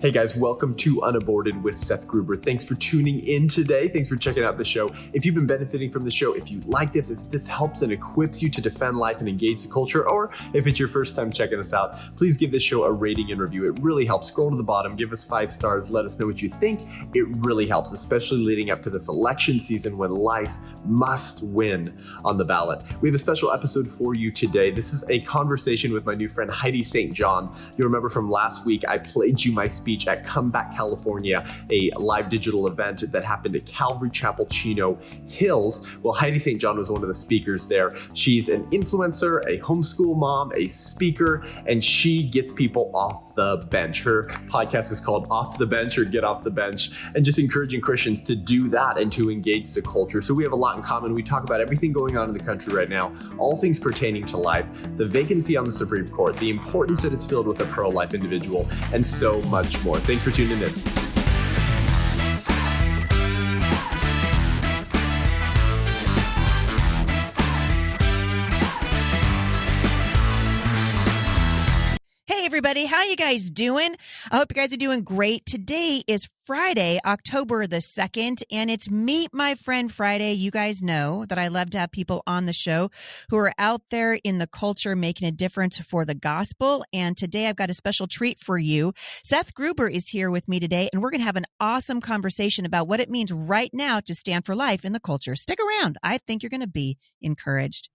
Hey guys, welcome to UnAborted with Seth Gruber. Thanks for tuning in today. Thanks for checking out the show. If you've been benefiting from the show, if you like this, if this helps and equips you to defend life and engage the culture, or if it's your first time checking us out, please give this show a rating and review. It really helps. Scroll to the bottom, give us 5 stars, let us know what you think. It really helps, especially leading up to this election season when life must win on the ballot. We have a special episode for you today. This is a conversation with my new friend Heidi St. You remember from last week, I played you my speech at Come Back California, a live digital event that happened at Calvary Chapel, Chino Hills. Well, Heidi St. was one of the speakers there. She's an influencer, a homeschool mom, a speaker, and she gets people off the bench. Her podcast is called Off the Bench or Get Off the Bench, and just encouraging Christians to do that and to engage the culture. So we have a lot in common. We talk about everything going on in the country right now, all things pertaining to life, the vacancy on the Supreme Court, the importance that it's filled with a pro-life individual, and so much more. Thanks for tuning in. Hey everybody, how you guys doing? I hope you guys are doing great. Today is Friday, October the 2nd, and it's Meet My Friend Friday. You guys know that I love to have people on the show who are out there in the culture making a difference for the gospel. And today I've got a special treat for you. Seth Gruber is here with me today, and we're going to have an awesome conversation about what it means right now to stand for life in the culture. Stick around. I think you're going to be encouraged.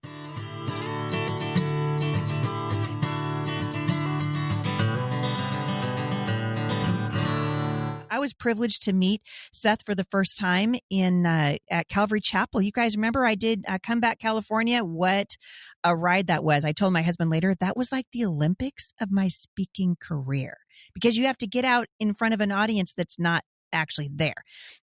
I was privileged to meet Seth for the first time at Calvary Chapel. You guys remember I did Come Back California? What a ride that was. I told my husband later, that was like the Olympics of my speaking career, because you have to get out in front of an audience that's not actually there.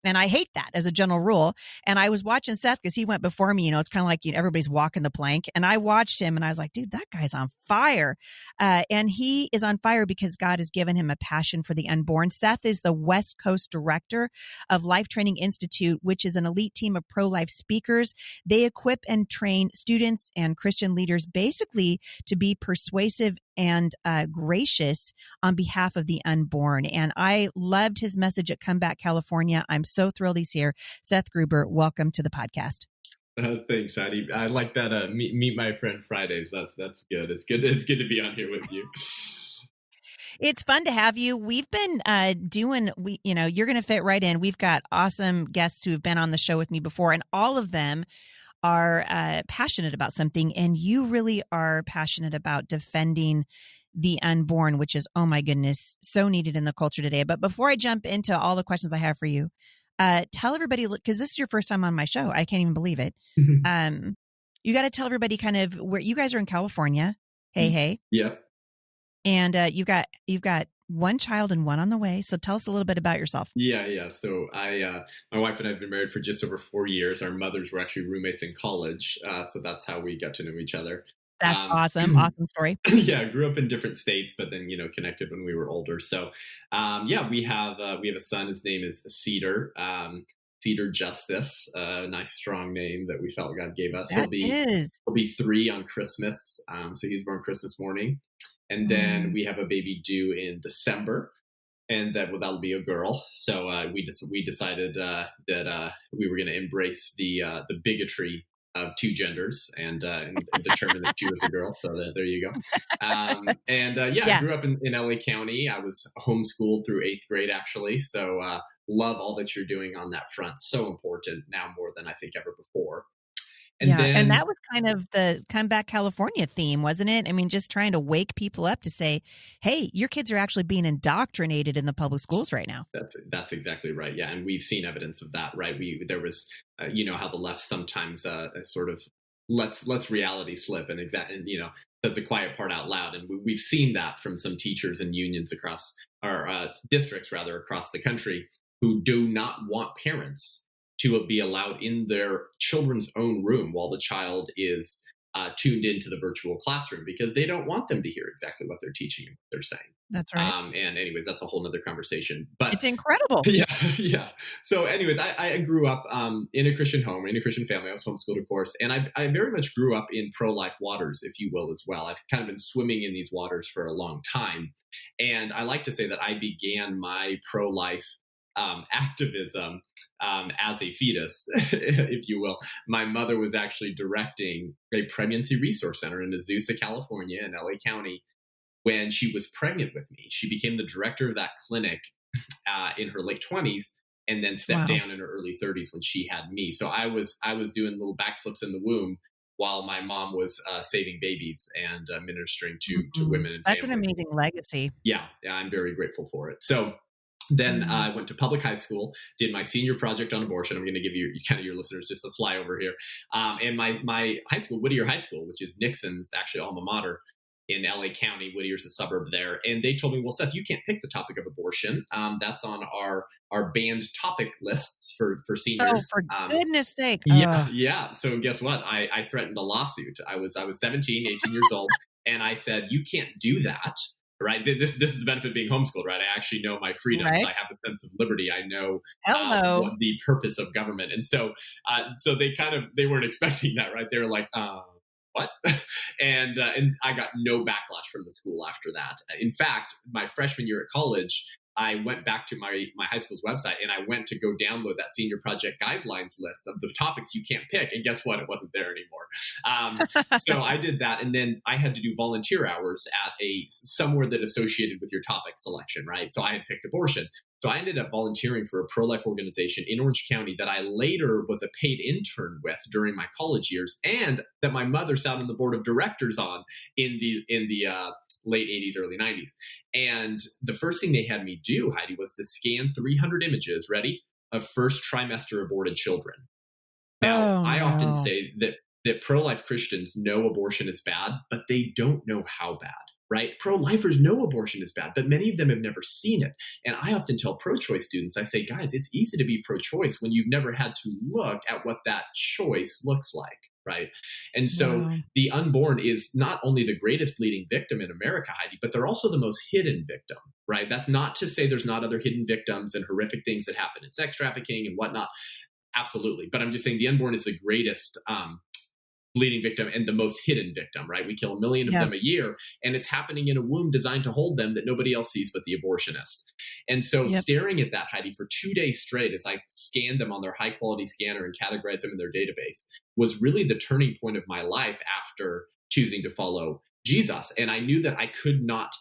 And I hate that as a general rule. And I was watching Seth because he went before me. It's kind of like everybody's walking the plank. And I watched him and I was like, dude, that guy's on fire. And he is on fire because God has given him a passion for the unborn. Seth is the West Coast director of Life Training Institute, which is an elite team of pro-life speakers. They equip and train students and Christian leaders basically to be persuasive and gracious on behalf of the unborn. And I loved his message at Come Back California. I'm so thrilled he's here. Seth Gruber, welcome to the podcast. Thanks, Heidi. I like that. Meet My Friend Fridays. That's good. It's good to be on here with you. It's fun to have you. We've been you're going to fit right in. We've got awesome guests who have been on the show with me before, and all of them are passionate about something, and you really are passionate about defending the unborn, which is, oh my goodness, so needed in the culture today. But before I jump into all the questions I have for you, tell everybody, because this is your first time on my show. I can't even believe it. You got to tell everybody kind of where you guys are in California. Hey. Yeah. And you've got one child and one on the way. So tell us a little bit about yourself. Yeah. So my wife and I have been married for just over 4 years. Our mothers were actually roommates in college. So that's how we got to know each other. That's awesome. Awesome story. Yeah. Grew up in different states, but then, connected when we were older. So, we have a son. His name is Cedar Justice, a nice, strong name that we felt God gave us. He'll be 3 on Christmas. So he was born Christmas morning. And then we have a baby due in December, and that'll be a girl. So we decided that we were going to embrace the bigotry of 2 genders and determine that she was a girl. So there you go. I grew up in LA County. I was homeschooled through 8th grade, actually. So love all that you're doing on that front. So important now more than I think ever before. And that was kind of the Come Back California theme, wasn't it? I mean, just trying to wake people up to say, hey, your kids are actually being indoctrinated in the public schools right now. That's exactly right. Yeah. And we've seen evidence of that, right? There was, how the left sometimes sort of lets reality slip and says the quiet part out loud. And we've seen that from some teachers and unions across our districts, rather, across the country, who do not want parents to be allowed in their children's own room while the child is tuned into the virtual classroom because they don't want them to hear exactly what they're teaching and what they're saying. That's right. And anyways, that's a whole nother conversation. But it's incredible. Yeah, yeah. So anyways, I grew up in a Christian home, in a Christian family. I was homeschooled, of course. And I very much grew up in pro-life waters, if you will, as well. I've kind of been swimming in these waters for a long time. And I like to say that I began my pro-life activism as a fetus, if you will. My mother was actually directing a pregnancy resource center in Azusa, California, in LA County, when she was pregnant with me. She became the director of that clinic in her late 20s, and then stepped down in her early 30s when she had me. So I was doing little backflips in the womb while my mom was saving babies and ministering to women and That's families. an amazing legacy. Yeah, I'm very grateful for it. So then I went to public high school, did my senior project on abortion. I'm going to give you kind of your listeners just a flyover here. And my high school, Whittier High School, which is Nixon's actually alma mater in LA County. Whittier's a suburb there. And they told me, well, Seth, you can't pick the topic of abortion. That's on our banned topic lists for seniors. Oh, for goodness sake. Yeah. So guess what? I threatened a lawsuit. I was 17, 18 years old. And I said, you can't do that. Right. This is the benefit of being homeschooled, right? I actually know my freedoms. Right. I have a sense of liberty. I know what the purpose of government. And so they weren't expecting that, right? They were like, what? And I got no backlash from the school after that. In fact, my freshman year at college, I went back to my high school's website and I went to go download that senior project guidelines list of the topics you can't pick. And guess what? It wasn't there anymore. So I did that. And then I had to do volunteer hours at somewhere that associated with your topic selection, right? So I had picked abortion. So I ended up volunteering for a pro-life organization in Orange County that I later was a paid intern with during my college years, and that my mother sat on the board of directors on in the late 80s, early 90s. And the first thing they had me do, Heidi, was to scan 300 images, ready, of first trimester aborted children. Now, I often say that pro-life Christians know abortion is bad, but they don't know how bad. Right? Pro-lifers know abortion is bad, but many of them have never seen it. And I often tell pro-choice students, I say, guys, it's easy to be pro-choice when you've never had to look at what that choice looks like, right? And so the unborn is not only the greatest bleeding victim in America, Heidi, but they're also the most hidden victim, right? That's not to say there's not other hidden victims and horrific things that happen in sex trafficking and whatnot. Absolutely. But I'm just saying the unborn is the greatest bleeding victim and the most hidden victim, right? We kill 1 million of them a year, and it's happening in a womb designed to hold them that nobody else sees but the abortionist. And so staring at that, Heidi, for 2 days straight, as I scanned them on their high quality scanner and categorized them in their database, was really the turning point of my life after choosing to follow Jesus. And I knew that I could not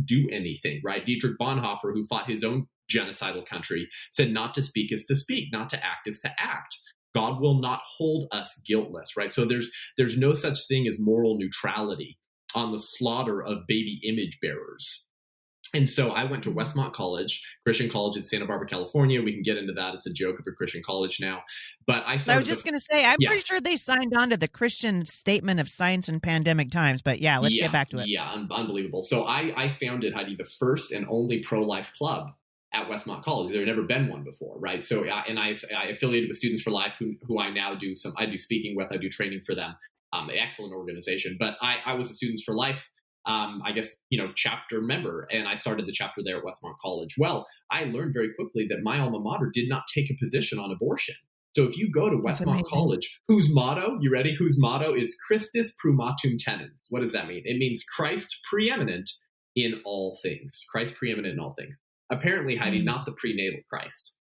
do anything, right? Dietrich Bonhoeffer, who fought his own genocidal country, said not to speak is to speak, not to act is to act. God will not hold us guiltless, right? So there's no such thing as moral neutrality on the slaughter of baby image bearers. And so I went to Westmont College, Christian college in Santa Barbara, California. We can get into that. It's a joke of a Christian college now. But I was just going to say, I'm pretty sure they signed on to the Christian Statement of Science in Pandemic Times. But let's get back to it. Yeah, unbelievable. So I founded, Heidi, the first and only pro-life club at Westmont College. There had never been one before, right? So, I affiliated with Students for Life, who I now do speaking with, I do training for them. Excellent organization. But I was a Students for Life, chapter member, and I started the chapter there at Westmont College. Well, I learned very quickly that my alma mater did not take a position on abortion. So if you go to Westmont College, whose motto is Christus Prumatum Tenens. What does that mean? It means Christ preeminent in all things. Christ preeminent in all things. Apparently, Heidi, not the prenatal Christ.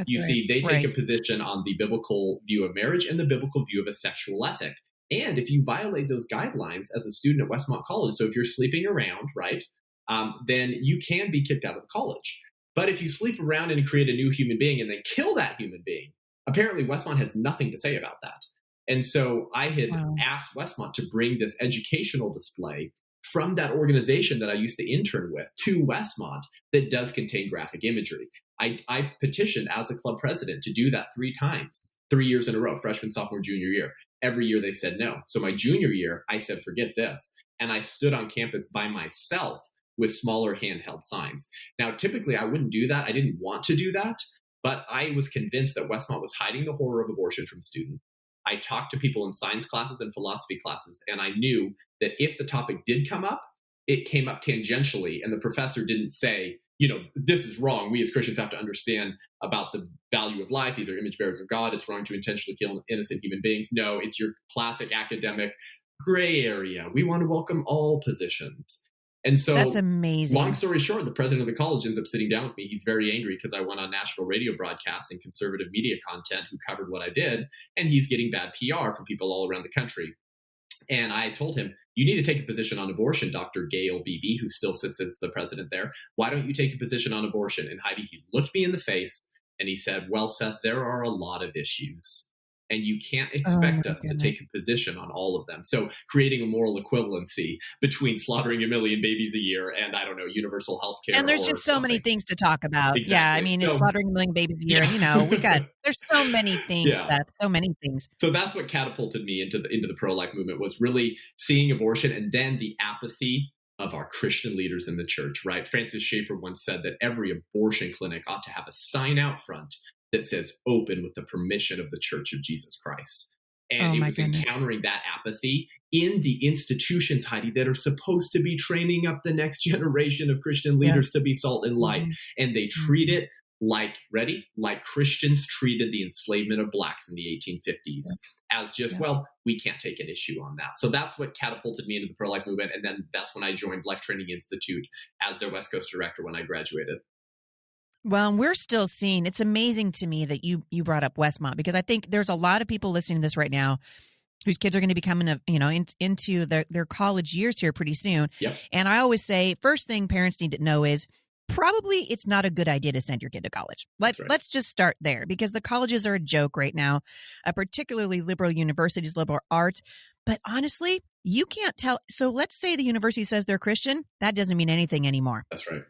See, they take a position on the biblical view of marriage and the biblical view of a sexual ethic. And if you violate those guidelines as a student at Westmont College, so if you're sleeping around, right, then you can be kicked out of the college. But if you sleep around and create a new human being and then kill that human being, apparently Westmont has nothing to say about that. And so I had asked Westmont to bring this educational display from that organization that I used to intern with to Westmont that does contain graphic imagery. I petitioned as a club president to do that 3 times, 3 years in a row, freshman, sophomore, junior year. Every year they said no. So my junior year, I said, forget this. And I stood on campus by myself with smaller handheld signs. Now, typically I wouldn't do that. I didn't want to do that, but I was convinced that Westmont was hiding the horror of abortion from students. I talked to people in science classes and philosophy classes, and I knew that if the topic did come up, it came up tangentially, and the professor didn't say, this is wrong. We as Christians have to understand about the value of life. These are image bearers of God. It's wrong to intentionally kill innocent human beings. No, it's your classic academic gray area. We want to welcome all positions. And so that's amazing. Long story short, the president of the college ends up sitting down with me. He's very angry because I went on national radio broadcasts and conservative media content who covered what I did. And he's getting bad PR from people all around the country. And I told him, you need to take a position on abortion, Dr. Gail Beebe, who still sits as the president there. Why don't you take a position on abortion? And Heidi, he looked me in the face and he said, well, Seth, there are a lot of issues. And you can't expect us to take a position on all of them. So creating a moral equivalency between slaughtering 1 million babies a year and, I don't know, universal health care. And there's just so many things to talk about. Exactly. Yeah, I mean, it's slaughtering 1 million babies a year. And, there's so many things, so many things. So that's what catapulted me into the pro-life movement, was really seeing abortion and then the apathy of our Christian leaders in the church, right? Francis Schaeffer once said that every abortion clinic ought to have a sign out front that says open with the permission of the Church of Jesus Christ. And it was encountering that apathy in the institutions, Heidi, that are supposed to be training up the next generation of Christian leaders to be salt and light. And they treat it like Christians treated the enslavement of blacks in the 1850s as just, we can't take an issue on that. So that's what catapulted me into the pro-life movement. And then that's when I joined Life Training Institute as their West Coast director when I graduated. Well, we're still seeing, it's amazing to me that you brought up Westmont, because I think there's a lot of people listening to this right now whose kids are going to be coming into their college years here pretty soon. Yep. And I always say, first thing parents need to know is probably it's not a good idea to send your kid to college. Let's just start there, because the colleges are a joke right now, particularly liberal universities, liberal arts. But honestly, you can't tell. So let's say the university says they're Christian. That doesn't mean anything anymore. That's right.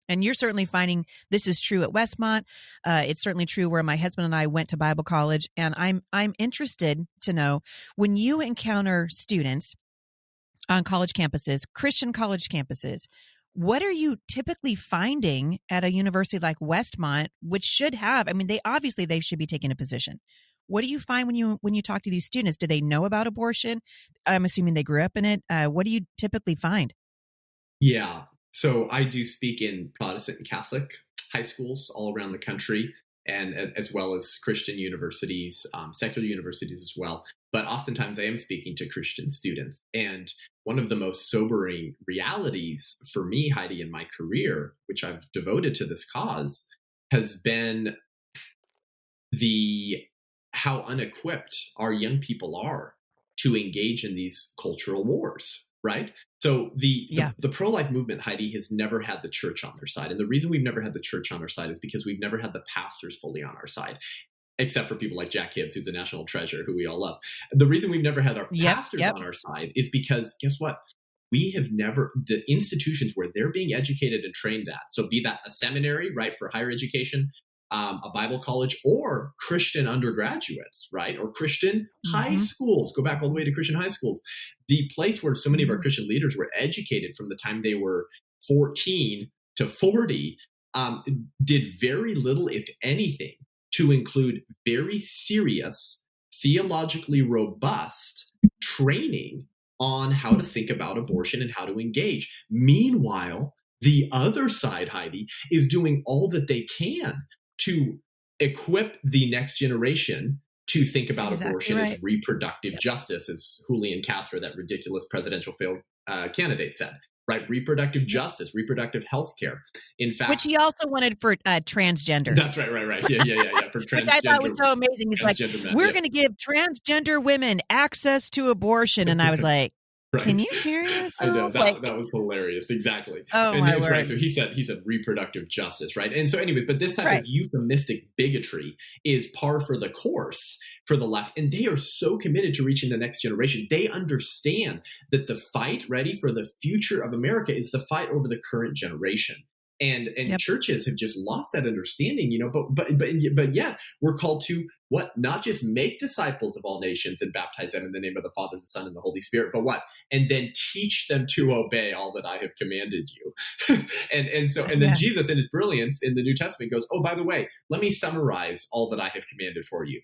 And you're certainly finding this is true at Westmont. It's certainly true where my husband and I went to Bible college. And I'm interested to know, when you encounter students on college campuses, Christian college campuses, what are you typically finding at a university like Westmont, which should have, they should be taking a position. What do you find when you talk to these students? Do they know about abortion? I'm assuming they grew up in it. What do you typically find? Yeah. So I do speak in Protestant and Catholic high schools all around the country, and as well as Christian universities, secular universities as well. But oftentimes I am speaking to Christian students. And one of the most sobering realities for me, Heidi, in my career, which I've devoted to this cause, has been how unequipped our young people are to engage in these cultural wars, right? So the pro-life movement, Heidi, has never had the church on their side. And the reason we've never had the church on our side is because we've never had the pastors fully on our side, except for people like Jack Hibbs, who's a national treasure, who we all love. The reason we've never had our pastors on our side is because, guess what? The institutions where they're being educated and trained at, so be that a seminary, right, for higher education, a Bible college, or Christian undergraduates, right? Or Christian high schools. Go back all the way to Christian high schools. The place where so many of our Christian leaders were educated from the time they were 14 to 40 did very little, if anything, to include very serious, theologically robust training on how to think about abortion and how to engage. Meanwhile, the other side, Heidi, is doing all that they can to equip the next generation to think about abortion as reproductive justice, as Julian Castro, that ridiculous presidential failed candidate, said. Right, reproductive justice, reproductive health care. In fact, which he also wanted for transgenders. That's right. Yeah. For transgender, which I thought was so amazing. He's like, we're going to give transgender women access to abortion, and I was like, right. Can you hear yourself? I know, that was hilarious. Exactly. Oh, my word. Right. So he said reproductive justice, right? And so anyway, but this type of euphemistic bigotry is par for the course for the left. And they are so committed to reaching the next generation. They understand that the fight, ready, for the future of America is the fight over the current generation. And churches have just lost that understanding, but yet we're called to what? Not just make disciples of all nations and baptize them in the name of the Father, the Son, and the Holy Spirit, but what? And then teach them to obey all that I have commanded you. and then Jesus, in his brilliance in the New Testament, goes, oh, by the way, let me summarize all that I have commanded for you.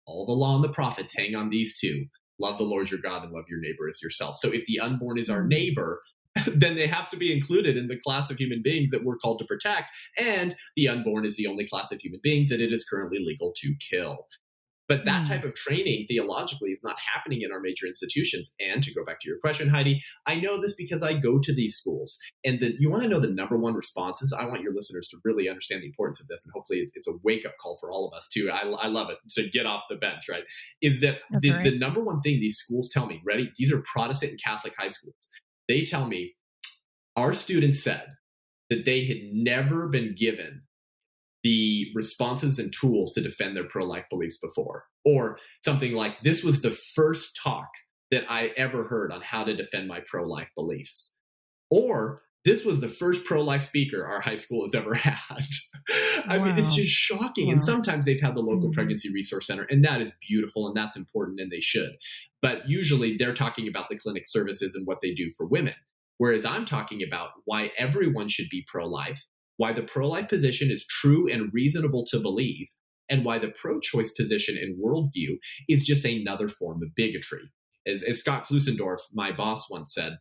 all the law and the prophets hang on these two. Love the Lord your God and love your neighbor as yourself. So if the unborn is our neighbor, then they have to be included in the class of human beings that we're called to protect. And the unborn is the only class of human beings that it is currently legal to kill. But that type of training theologically is not happening in our major institutions. And to go back to your question, Heidi, I know this because I go to these schools. And you want to know the number one responses? I want your listeners to really understand the importance of this. And hopefully it's a wake-up call for all of us too. I love it, to get off the bench, right? Is that the number one thing these schools tell me, ready? These are Protestant and Catholic high schools. They tell me, our students said that they had never been given the responses and tools to defend their pro-life beliefs before. Or something like, this was the first talk that I ever heard on how to defend my pro-life beliefs. Or this was the first pro-life speaker our high school has ever had. I mean, it's just shocking. And sometimes they've had the local pregnancy resource center, and that is beautiful and that's important and they should. But usually they're talking about the clinic services and what they do for women. Whereas I'm talking about why everyone should be pro-life, why the pro-life position is true and reasonable to believe, and why the pro-choice position and worldview is just another form of bigotry. As Scott Klusendorf, my boss, once said,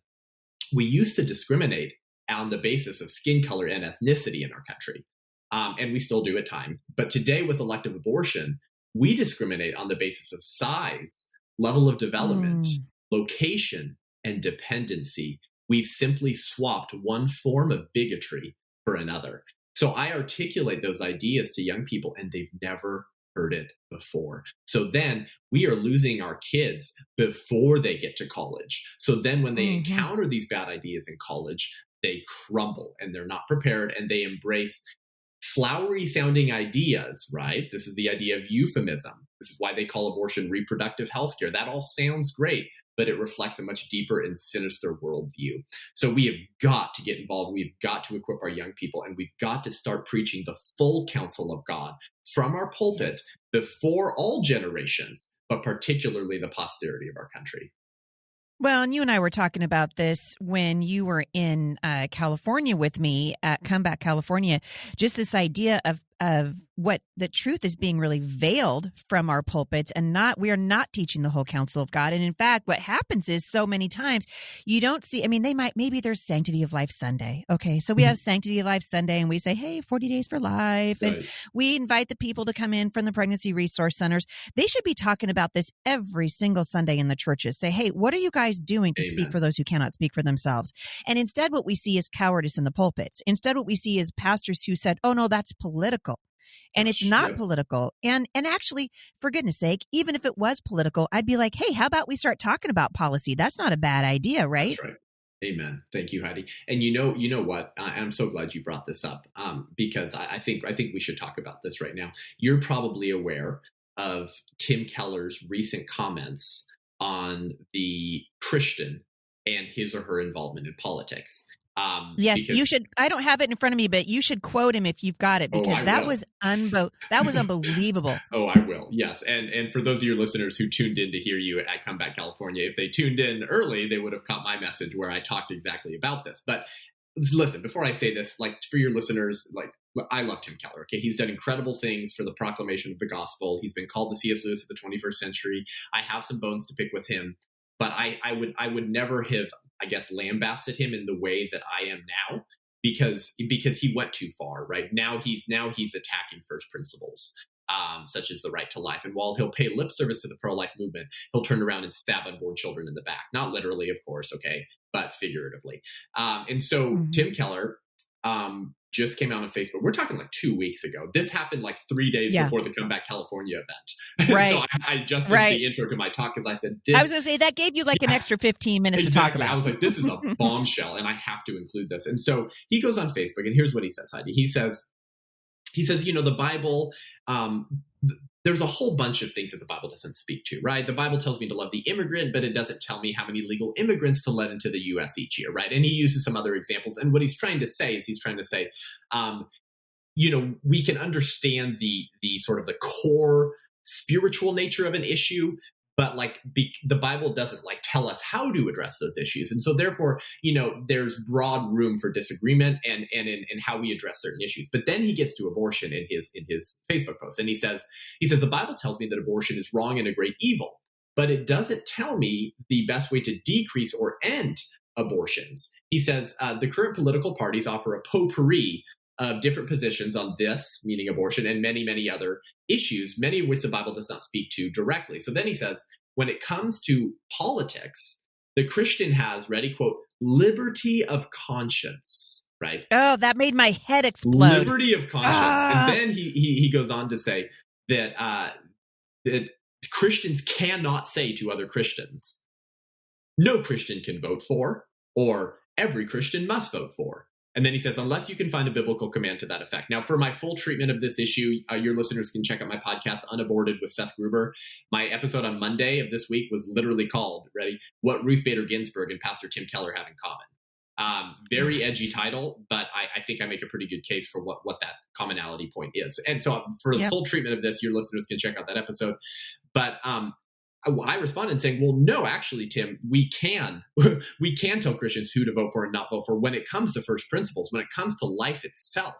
we used to discriminate on the basis of skin color and ethnicity in our country, and we still do at times. But today with elective abortion, we discriminate on the basis of size, level of development, location, and dependency. We've simply swapped one form of bigotry for another. So I articulate those ideas to young people and they've never heard it before. So then we are losing our kids before they get to college. So then when they encounter these bad ideas in college, they crumble and they're not prepared and they embrace flowery sounding ideas, right? This is the idea of euphemism. This is why they call abortion reproductive health care. That all sounds great, but it reflects a much deeper and sinister worldview. So we have got to get involved. We've got to equip our young people, and we've got to start preaching the full counsel of God from our pulpits before all generations, but particularly the posterity of our country. Well, and you and I were talking about this when you were in California with me at Comeback California, just this idea of what the truth is being really veiled from our pulpits, and we are not teaching the whole counsel of God. And in fact, what happens is so many times you don't see, I mean, maybe there's Sanctity of Life Sunday. Okay. So we have Sanctity of Life Sunday and we say, hey, 40 days for life. Right. And we invite the people to come in from the pregnancy resource centers. They should be talking about this every single Sunday in the churches. Say, hey, what are you guys doing to speak for those who cannot speak for themselves? And instead, what we see is cowardice in the pulpits. Instead, what we see is pastors who said, oh no, that's political. And it's not political. And actually, for goodness sake, even if it was political, I'd be like, hey, how about we start talking about policy? That's not a bad idea, right? That's right. Amen. Thank you, Heidi. And you know what? I'm so glad you brought this up because I think we should talk about this right now. You're probably aware of Tim Keller's recent comments on the Christian and his or her involvement in politics. Yes, you should. I don't have it in front of me, but you should quote him if you've got it, because that was unbelievable. Oh, I will. Yes. And for those of your listeners who tuned in to hear you at Comeback California, if they tuned in early, they would have caught my message where I talked exactly about this. But listen, before I say this, like, for your listeners, like, I love Tim Keller. Okay. He's done incredible things for the proclamation of the gospel. He's been called the C.S. Lewis of the 21st century. I have some bones to pick with him, but I would never have, I guess, lambasted him in the way that I am now, because he went too far. Right now, he's attacking first principles, such as the right to life. And while he'll pay lip service to the pro-life movement, he'll turn around and stab unborn children in the back. Not literally, of course, okay, but figuratively. And so Tim Keller just came out on Facebook. We're talking like 2 weeks ago. This happened like 3 days before the Comeback California event. Right. So I just did the intro to my talk because I said, I was going to say that gave you like an extra 15 minutes to talk about. I was like, this is a bombshell and I have to include this. And so he goes on Facebook and here's what he says, Heidi. He says, the Bible, there's a whole bunch of things that the Bible doesn't speak to, right? The Bible tells me to love the immigrant, but it doesn't tell me how many legal immigrants to let into the U.S. each year, right? And he uses some other examples. And what he's trying to say is we can understand the sort of the core spiritual nature of an issue, but like the Bible doesn't like tell us how to address those issues. And so therefore, there's broad room for disagreement and in how we address certain issues. But then he gets to abortion in his Facebook post. And he says, the Bible tells me that abortion is wrong and a great evil, but it doesn't tell me the best way to decrease or end abortions. He says, the current political parties offer a potpourri of different positions on this, meaning abortion, and many, many other issues, many of which the Bible does not speak to directly. So then he says, when it comes to politics, the Christian has, ready, quote, liberty of conscience, right? Oh, that made my head explode. Liberty of conscience. And then he goes on to say that Christians cannot say to other Christians, no Christian can vote for, or every Christian must vote for. And then he says, unless you can find a biblical command to that effect. Now, for my full treatment of this issue, your listeners can check out my podcast, UnAborted with Seth Gruber. My episode on Monday of this week was literally called, ready, What Ruth Bader Ginsburg and Pastor Tim Keller Have in Common. Very edgy title, but I think I make a pretty good case for what that commonality point is. And so for the full treatment of this, your listeners can check out that episode. But I responded saying, well, no, actually, Tim, we can tell Christians who to vote for and not vote for when it comes to first principles, when it comes to life itself.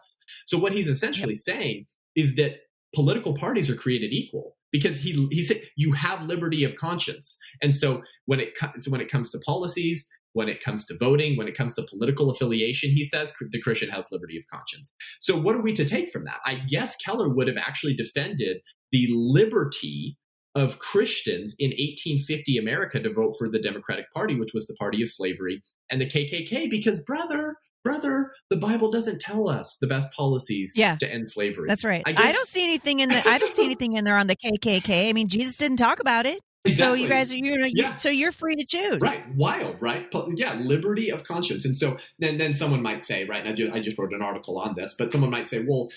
So what he's essentially saying is that political parties are created equal, because he said you have liberty of conscience. And so when it comes to policies, when it comes to voting, when it comes to political affiliation, he says the Christian has liberty of conscience. So what are we to take from that? I guess Keller would have actually defended the liberty of Christians in 1850 America to vote for the Democratic Party, which was the party of slavery, and the KKK, because brother, the Bible doesn't tell us the best policies to end slavery. That's right. I don't see anything in there on the KKK. I mean, Jesus didn't talk about it. Exactly. So you guys, so you're free to choose. Right. Wild, right? Yeah. Liberty of conscience. And so then someone might say, right, and I just wrote an article on this, but someone might say, well,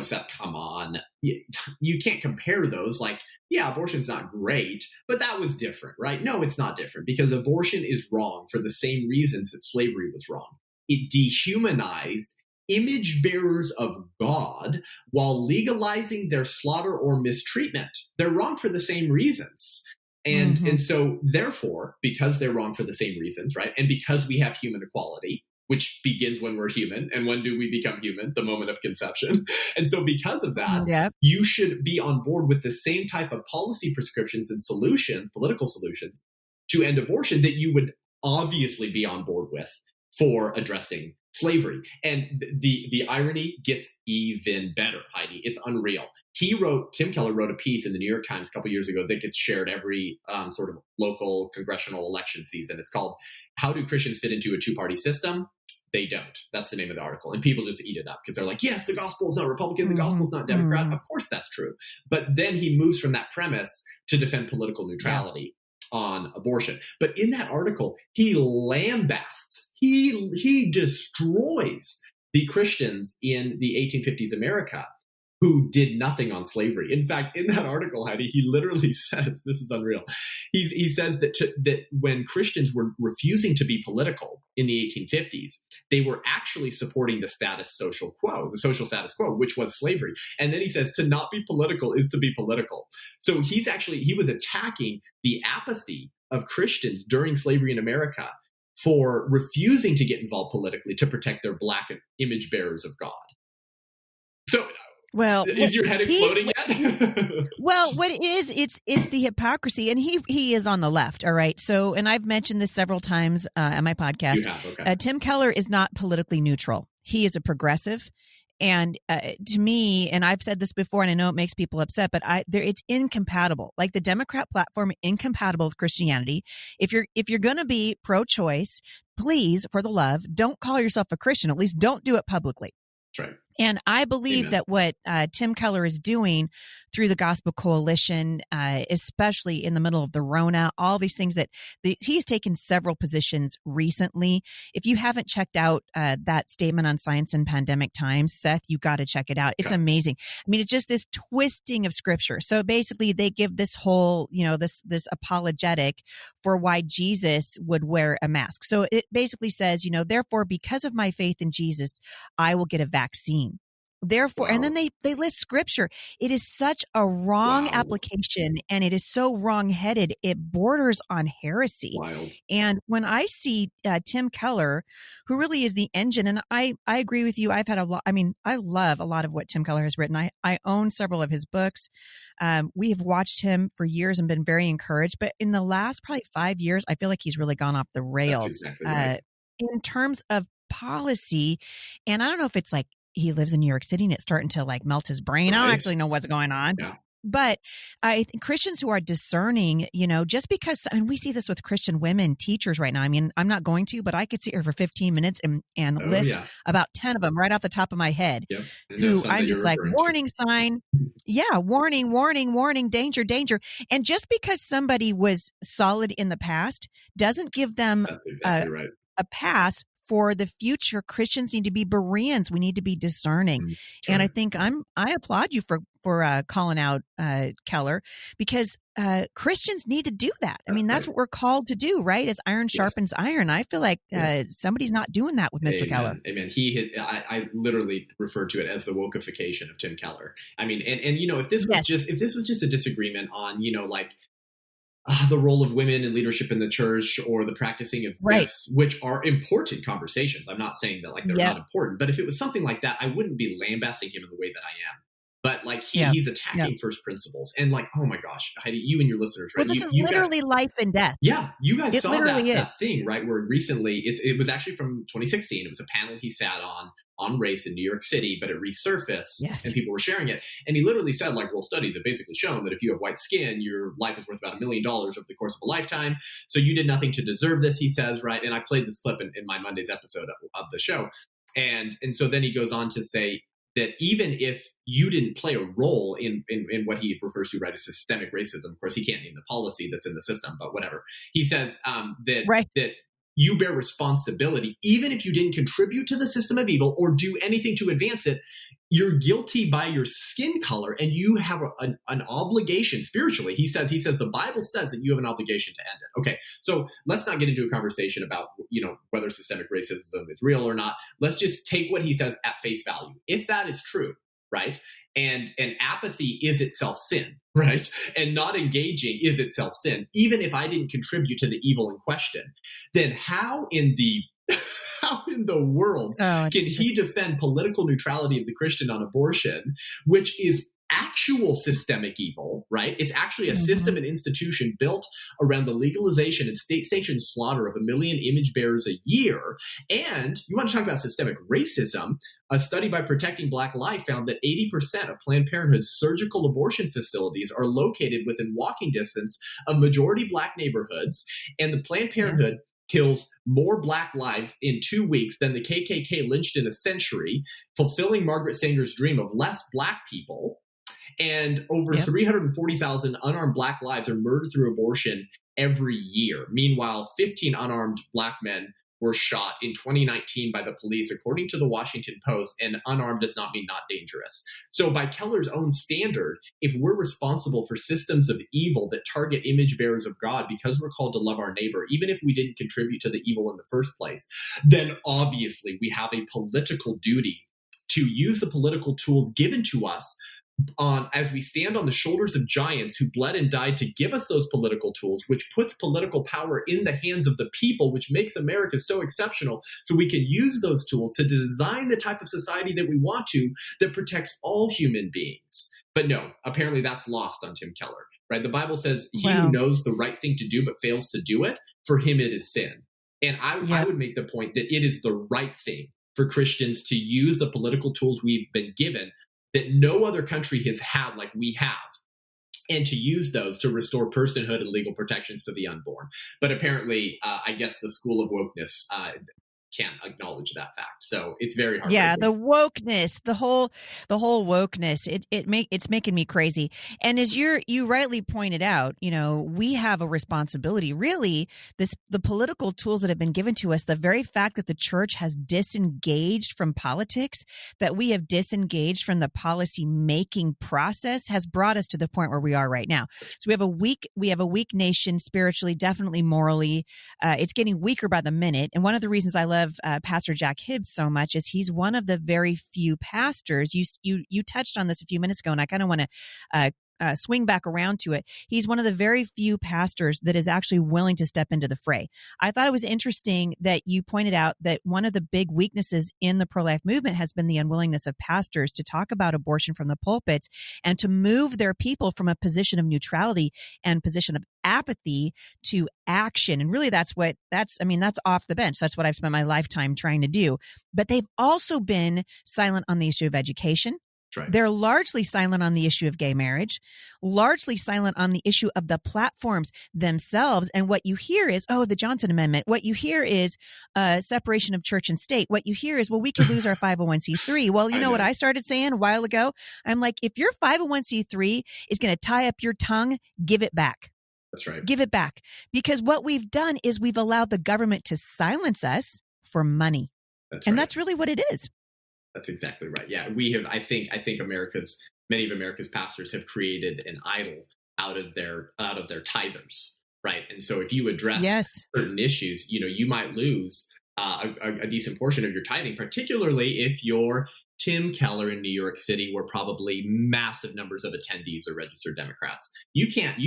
Seth, come on. You can't compare those. Like, yeah, abortion's not great, but that was different, right? No, it's not different, because abortion is wrong for the same reasons that slavery was wrong. It dehumanized image bearers of God while legalizing their slaughter or mistreatment. They're wrong for the same reasons. And so therefore, because they're wrong for the same reasons, right? And because we have human equality, which begins when we're human. And when do we become human? The moment of conception. And so because of that, you should be on board with the same type of policy prescriptions and solutions, political solutions, to end abortion that you would obviously be on board with for addressing slavery. And the irony gets even better, Heidi. It's unreal. Tim Keller wrote a piece in the New York Times a couple years ago that gets shared every sort of local congressional election season. It's called "How Do Christians Fit into a Two-Party System?" They don't. That's the name of the article. And people just eat it up because they're like, yes, the gospel is not Republican. The gospel is not Democrat. Of course that's true. But then he moves from that premise to defend political neutrality on abortion. But in that article, he lambasts, he destroys the Christians in the 1850s America who did nothing on slavery. In fact, in that article, Heidi, he literally says, this is unreal. He says that when Christians were refusing to be political in the 1850s, they were actually supporting the social status quo, which was slavery. And then he says to not be political is to be political. So he was attacking the apathy of Christians during slavery in America for refusing to get involved politically to protect their Black image bearers of God. So, well, is your head exploding yet? Well, what it is, it's the hypocrisy, and he is on the left. All right. So, and I've mentioned this several times on my podcast. You have, okay. Tim Keller is not politically neutral. He is a progressive. And to me, and I've said this before, and I know it makes people upset, but it's incompatible. Like the Democrat platform, incompatible with Christianity. If you're going to be pro-choice, please, for the love, don't call yourself a Christian. At least don't do it publicly. That's right. And I believe that what Tim Keller is doing through the Gospel Coalition, especially in the middle of the Rona, all these things he's taken several positions recently. If you haven't checked out that statement on Science in Pandemic Times, Seth, you got to check it out. It's amazing. I mean, it's just this twisting of scripture. So basically they give this whole, this apologetic for why Jesus would wear a mask. So it basically says, therefore, because of my faith in Jesus, I will get a vaccine. Therefore, and Wow. then they list scripture. It is such a wrong Wow. application, and it is so wrong-headed. It borders on heresy. Wild. And when I see Tim Keller, who really is the engine, and I agree with you. I've had a lot. I mean, I love a lot of what Tim Keller has written. I own several of his books. We have watched him for years and been very encouraged. But in the last probably 5 years, I feel like he's really gone off the rails. That's exactly right. In terms of policy. And I don't know if it's like he lives in New York City and it's starting to like melt his brain. I don't Right. actually know what's going on. Yeah. But I think Christians who are discerning, just because, and we see this with Christian women teachers right now. I mean, I'm not going to, but I could sit here for 15 minutes and list about 10 of them right off the top of my head, Yep. who I'm just like, warning sign. Yeah. Warning, warning, warning, danger, danger. And just because somebody was solid in the past doesn't give them That's exactly right. a pass for the future. Christians need to be Bereans. We need to be discerning. Sure. And I think I applaud you for calling out Keller, because Christians need to do that. I mean, that's what we're called to do, right? As iron sharpens iron. I feel like somebody's not doing that with Mr. Keller. Amen. I literally refer to it as the wokeification of Tim Keller. I mean, and if this was just a disagreement on, the role of women in leadership in the church or the practicing of gifts, which are important conversations. I'm not saying that they're not important, but if it was something like that, I wouldn't be lambasting him in the way that I am. But he's attacking first principles, and oh my gosh, Heidi, you and your listeners, right? Well, this is literally life and death. Yeah, you guys saw that thing, right? Where recently, it was actually from 2016. It was a panel he sat on race in New York City, but it resurfaced and people were sharing it. And he literally said, studies have basically shown that if you have white skin, your life is worth about $1 million over the course of a lifetime. So you did nothing to deserve this, he says, right? And I played this clip in my Monday's episode of the show. And so then he goes on to say that even if you didn't play a role in what he refers to, right, as systemic racism, of course, he can't name the policy that's in the system, but whatever. He says that you bear responsibility, even if you didn't contribute to the system of evil or do anything to advance it. You're guilty by your skin color, and you have an obligation spiritually. He says the Bible says that you have an obligation to end it. Okay, so let's not get into a conversation about whether systemic racism is real or not. Let's just take what he says at face value. If that is true, right? And apathy is itself sin, right? And not engaging is itself sin. Even if I didn't contribute to the evil in question, then how in the world can he defend political neutrality of the Christian on abortion, which is actual systemic evil, right? It's actually a system and institution built around the legalization and state-sanctioned slaughter of 1 million image bearers a year. And you want to talk about systemic racism? A study by Protecting Black Life found that 80% of Planned Parenthood's surgical abortion facilities are located within walking distance of majority Black neighborhoods, and the Planned Parenthood kills more Black lives in 2 weeks than the KKK lynched in a century, fulfilling Margaret Sanger's dream of less Black people. And over 340,000 unarmed Black lives are murdered through abortion every year. Meanwhile, 15 unarmed Black men were shot in 2019 by the police, according to the Washington Post, and unarmed does not mean not dangerous. So by Keller's own standard, if we're responsible for systems of evil that target image bearers of God because we're called to love our neighbor, even if we didn't contribute to the evil in the first place, then obviously we have a political duty to use the political tools given to us as we stand on the shoulders of giants who bled and died to give us those political tools, which puts political power in the hands of the people, which makes America so exceptional, so we can use those tools to design the type of society that we want to, that protects all human beings. But no, apparently that's lost on Tim Keller, right? The Bible says he who knows the right thing to do but fails to do it, for him it is sin. And I would make the point that it is the right thing for Christians to use the political tools we've been given that no other country has had like we have, and to use those to restore personhood and legal protections to the unborn. But apparently, I guess the school of wokeness can't acknowledge that fact. So it's very hard. Yeah, the wokeness, the whole wokeness, it's making me crazy. And as you rightly pointed out, we have a responsibility. Really, the political tools that have been given to us, the very fact that the church has disengaged from politics, that we have disengaged from the policy making process, has brought us to the point where we are right now. So we have a weak nation spiritually, definitely morally. It's getting weaker by the minute. And one of the reasons I love love Pastor Jack Hibbs so much is he's one of the very few pastors. You touched on this a few minutes ago, and I kind of want to swing back around to it. He's one of the very few pastors that is actually willing to step into the fray. I thought it was interesting that you pointed out that one of the big weaknesses in the pro-life movement has been the unwillingness of pastors to talk about abortion from the pulpits and to move their people from a position of neutrality and position of apathy to action. And really that's off the bench. That's what I've spent my lifetime trying to do. But they've also been silent on the issue of education. Right. They're largely silent on the issue of gay marriage, largely silent on the issue of the platforms themselves. And what you hear is, the Johnson Amendment. What you hear is separation of church and state. What you hear is, we could lose our 501c3. Well, you know what I started saying a while ago? I'm like, if your 501c3 is going to tie up your tongue, give it back. That's right. Give it back. Because what we've done is we've allowed the government to silence us for money. That's really what it is. That's exactly right. Yeah, we have. I think many of America's pastors have created an idol out of their tithers, right? And so if you address certain issues, you might lose a decent portion of your tithing, particularly if you're Tim Keller in New York City, where probably massive numbers of attendees are registered Democrats. You can't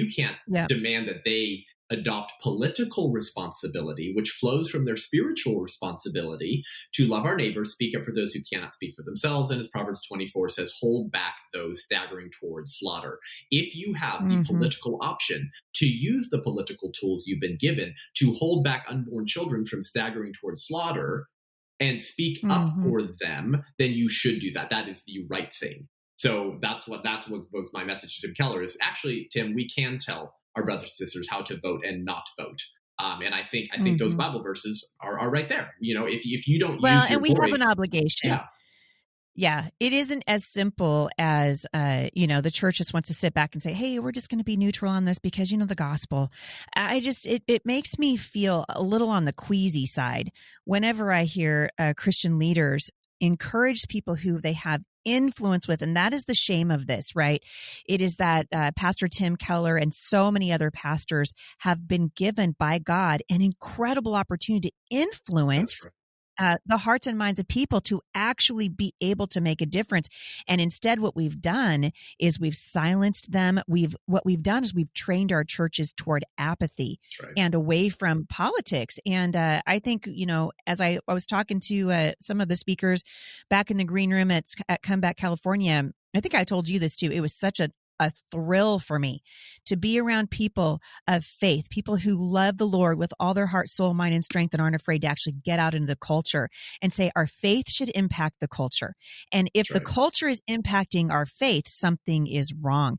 demand that they adopt political responsibility, which flows from their spiritual responsibility to love our neighbors, speak up for those who cannot speak for themselves. And as Proverbs 24 says, hold back those staggering towards slaughter. If you have the political option to use the political tools you've been given to hold back unborn children from staggering towards slaughter and speak up for them, then you should do that. That is the right thing. So that's what was my message to Tim Keller is actually, Tim, we can tell our brothers and sisters how to vote and not vote. And I think those Bible verses are right there. If you don't use your and we voice, have an obligation. Yeah. It isn't as simple as, the church just wants to sit back and say, hey, we're just going to be neutral on this because, the gospel. It makes me feel a little on the queasy side whenever I hear Christian leaders encourage people who they have influence with. And that is the shame of this, right? It is that Pastor Tim Keller and so many other pastors have been given by God an incredible opportunity to influence the hearts and minds of people to actually be able to make a difference. And instead, what we've done is we've silenced them. What we've done is we've trained our churches toward apathy and away from politics. And I think, as I was talking to some of the speakers back in the green room at Comeback, California, I think I told you this too. It was such a thrill for me to be around people of faith, people who love the Lord with all their heart, soul, mind, and strength and aren't afraid to actually get out into the culture and say our faith should impact the culture. And if the culture is impacting our faith, something is wrong.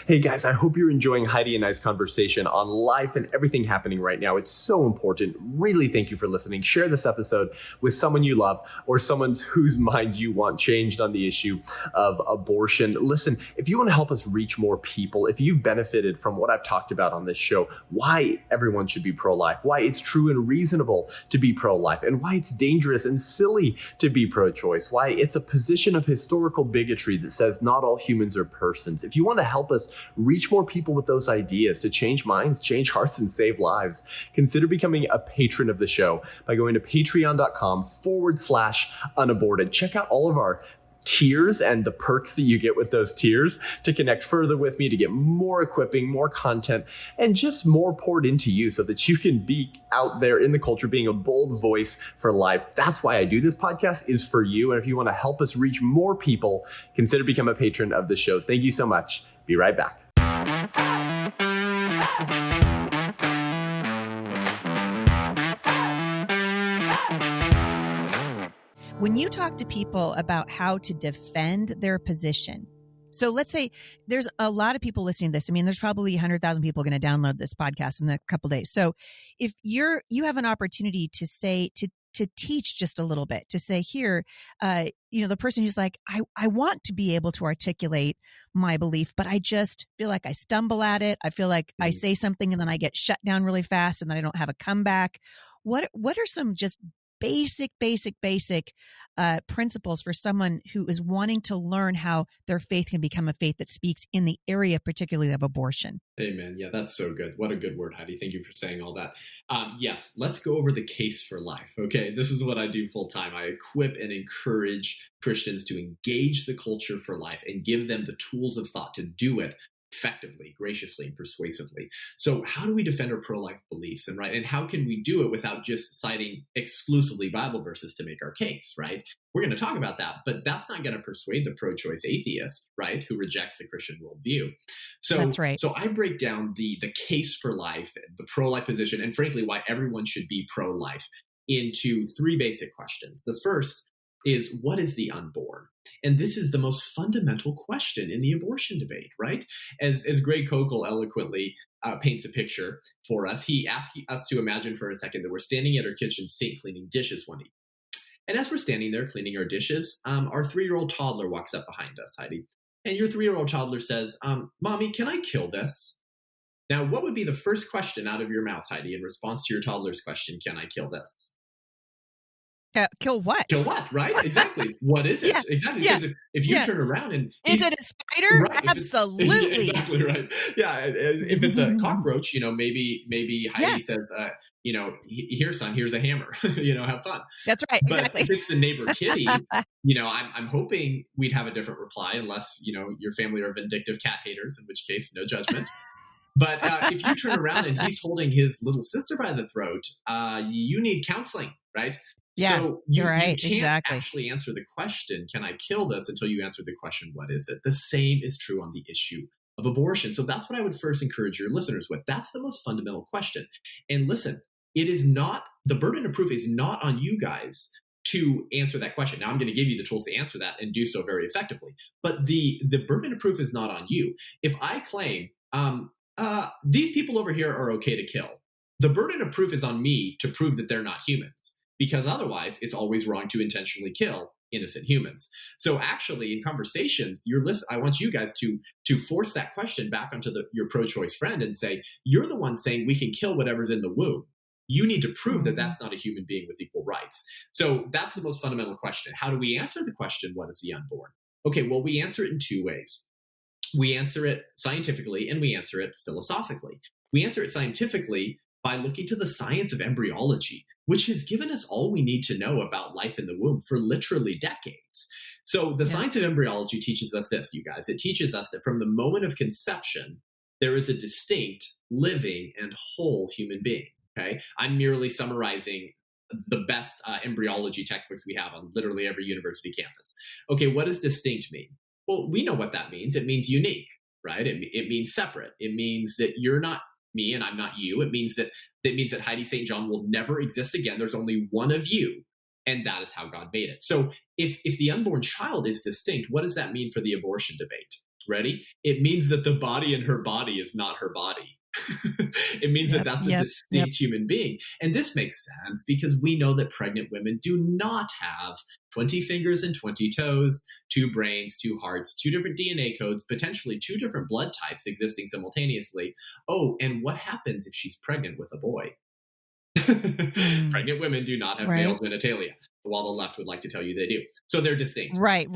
Hey guys, I hope you're enjoying Heidi and I's conversation on life and everything happening right now. It's so important. Really thank you for listening. Share this episode with someone you love or someone whose mind you want changed on the issue of abortion. Listen, if you want to help us reach more people, if you've benefited from what I've talked about on this show, why everyone should be pro-life, why it's true and reasonable to be pro-life, and why it's dangerous and silly to be pro-choice, why it's a position of historical bigotry that says not all humans are persons. If you want to help us reach more people with those ideas to change minds, change hearts, and save lives, consider becoming a patron of the show by going to patreon.com/unaborted. Check out all of our tiers and the perks that you get with those tiers to connect further with me, to get more equipping, more content, and just more poured into you so that you can be out there in the culture being a bold voice for life. That's why I do this podcast, is for you. And if you want to help us reach more people, consider becoming a patron of the show. Thank you so much. Be right back. When you talk to people about how to defend their position, so let's say there's a lot of people listening to this. I mean, there's probably 100,000 people going to download this podcast in the next couple of days. So if you have an opportunity to say, to teach just a little bit, to say here, the person who's like, I want to be able to articulate my belief, but I just feel like I stumble at it. I feel like I say something and then I get shut down really fast and then I don't have a comeback. What are some just basic principles for someone who is wanting to learn how their faith can become a faith that speaks in the area, particularly of abortion. Amen. Yeah, that's so good. What a good word, Heidi. Thank you for saying all that. Yes, let's go over the case for life. Okay, this is what I do full time. I equip and encourage Christians to engage the culture for life and give them the tools of thought to do it effectively, graciously, and persuasively. So how do we defend our pro-life beliefs and how can we do it without just citing exclusively Bible verses to make our case, right? We're going to talk about that, but that's not going to persuade the pro-choice atheist, right, who rejects the Christian worldview. So that's right. So I break down the case for life, the pro-life position, and frankly, why everyone should be pro-life into three basic questions. The first is, what is the unborn? And this is the most fundamental question in the abortion debate, right? As Greg Koukl eloquently paints a picture for us, he asks us to imagine for a second that we're standing at our kitchen sink cleaning dishes one evening. And as we're standing there cleaning our dishes, our 3-year-old toddler walks up behind us, Heidi. And your 3-year-old toddler says, Mommy, can I kill this? Now, what would be the first question out of your mouth, Heidi, in response to your toddler's question, can I kill this? Kill what? Kill what, right? Exactly. What is it? Yeah. Exactly. Yeah. Because if you turn around and... Is it a spider? Right, absolutely. Exactly right. Yeah. If it's a cockroach, maybe Heidi says, here, son, here's a hammer, have fun. That's right. But exactly. if it's the neighbor kitty, I'm hoping we'd have a different reply unless, your family are vindictive cat haters, in which case, no judgment. But if you turn around and he's holding his little sister by the throat, you need counseling, right? Yeah, so you're right. You can't exactly. actually answer the question, can I kill this, until you answer the question, what is it? The same is true on the issue of abortion. So that's what I would first encourage your listeners with. That's the most fundamental question. And listen, it is not, the burden of proof is not on you guys to answer that question. Now, I'm going to give you the tools to answer that and do so very effectively. But the burden of proof is not on you. If I claim, these people over here are okay to kill, the burden of proof is on me to prove that they're not humans. Because otherwise, it's always wrong to intentionally kill innocent humans. So actually, in conversations, I want you guys to force that question back onto your pro-choice friend and say, you're the one saying we can kill whatever's in the womb. You need to prove that that's not a human being with equal rights. So that's the most fundamental question. How do we answer the question, what is the unborn? Okay, well, we answer it in two ways. We answer it scientifically and we answer it philosophically. We answer it scientifically by looking to the science of embryology, which has given us all we need to know about life in the womb for literally decades. So the science of embryology teaches us this, you guys. It teaches us that from the moment of conception, there is a distinct, living, and whole human being. Okay, I'm merely summarizing the best embryology textbooks we have on literally every university campus. Okay, what does distinct mean? Well, we know what that means. It means unique, right? It means separate. It means that you're not me and I'm not you. It means that Heidi St. John will never exist again. There's only one of you, and that is how God made it. So if the unborn child is distinct, what does that mean for the abortion debate? Ready? It means that the body in her body is not her body. It means that that's a distinct human being. And this makes sense because we know that pregnant women do not have 20 fingers and 20 toes, 2 brains, 2 hearts, 2 different DNA codes, potentially 2 different blood types existing simultaneously. Oh, and what happens if she's pregnant with a boy? Pregnant women do not have male genitalia, while the left would like to tell you they do. So they're distinct. Right.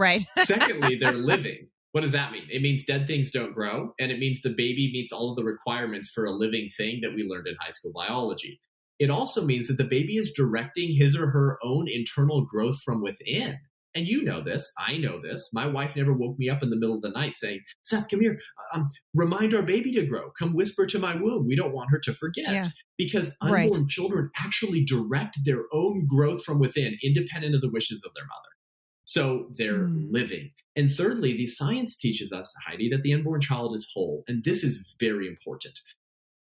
Secondly, they're living. What does that mean? It means dead things don't grow, and it means the baby meets all of the requirements for a living thing that we learned in high school biology. It also means that the baby is directing his or her own internal growth from within. And you know this. I know this. My wife never woke me up in the middle of the night saying, Seth, come here. Remind our baby to grow. Come whisper to my womb. We don't want her to forget. Yeah. Because unborn children actually direct their own growth from within, independent of the wishes of their mother. So they're living. And thirdly, the science teaches us, Heidi, that the unborn child is whole. And this is very important.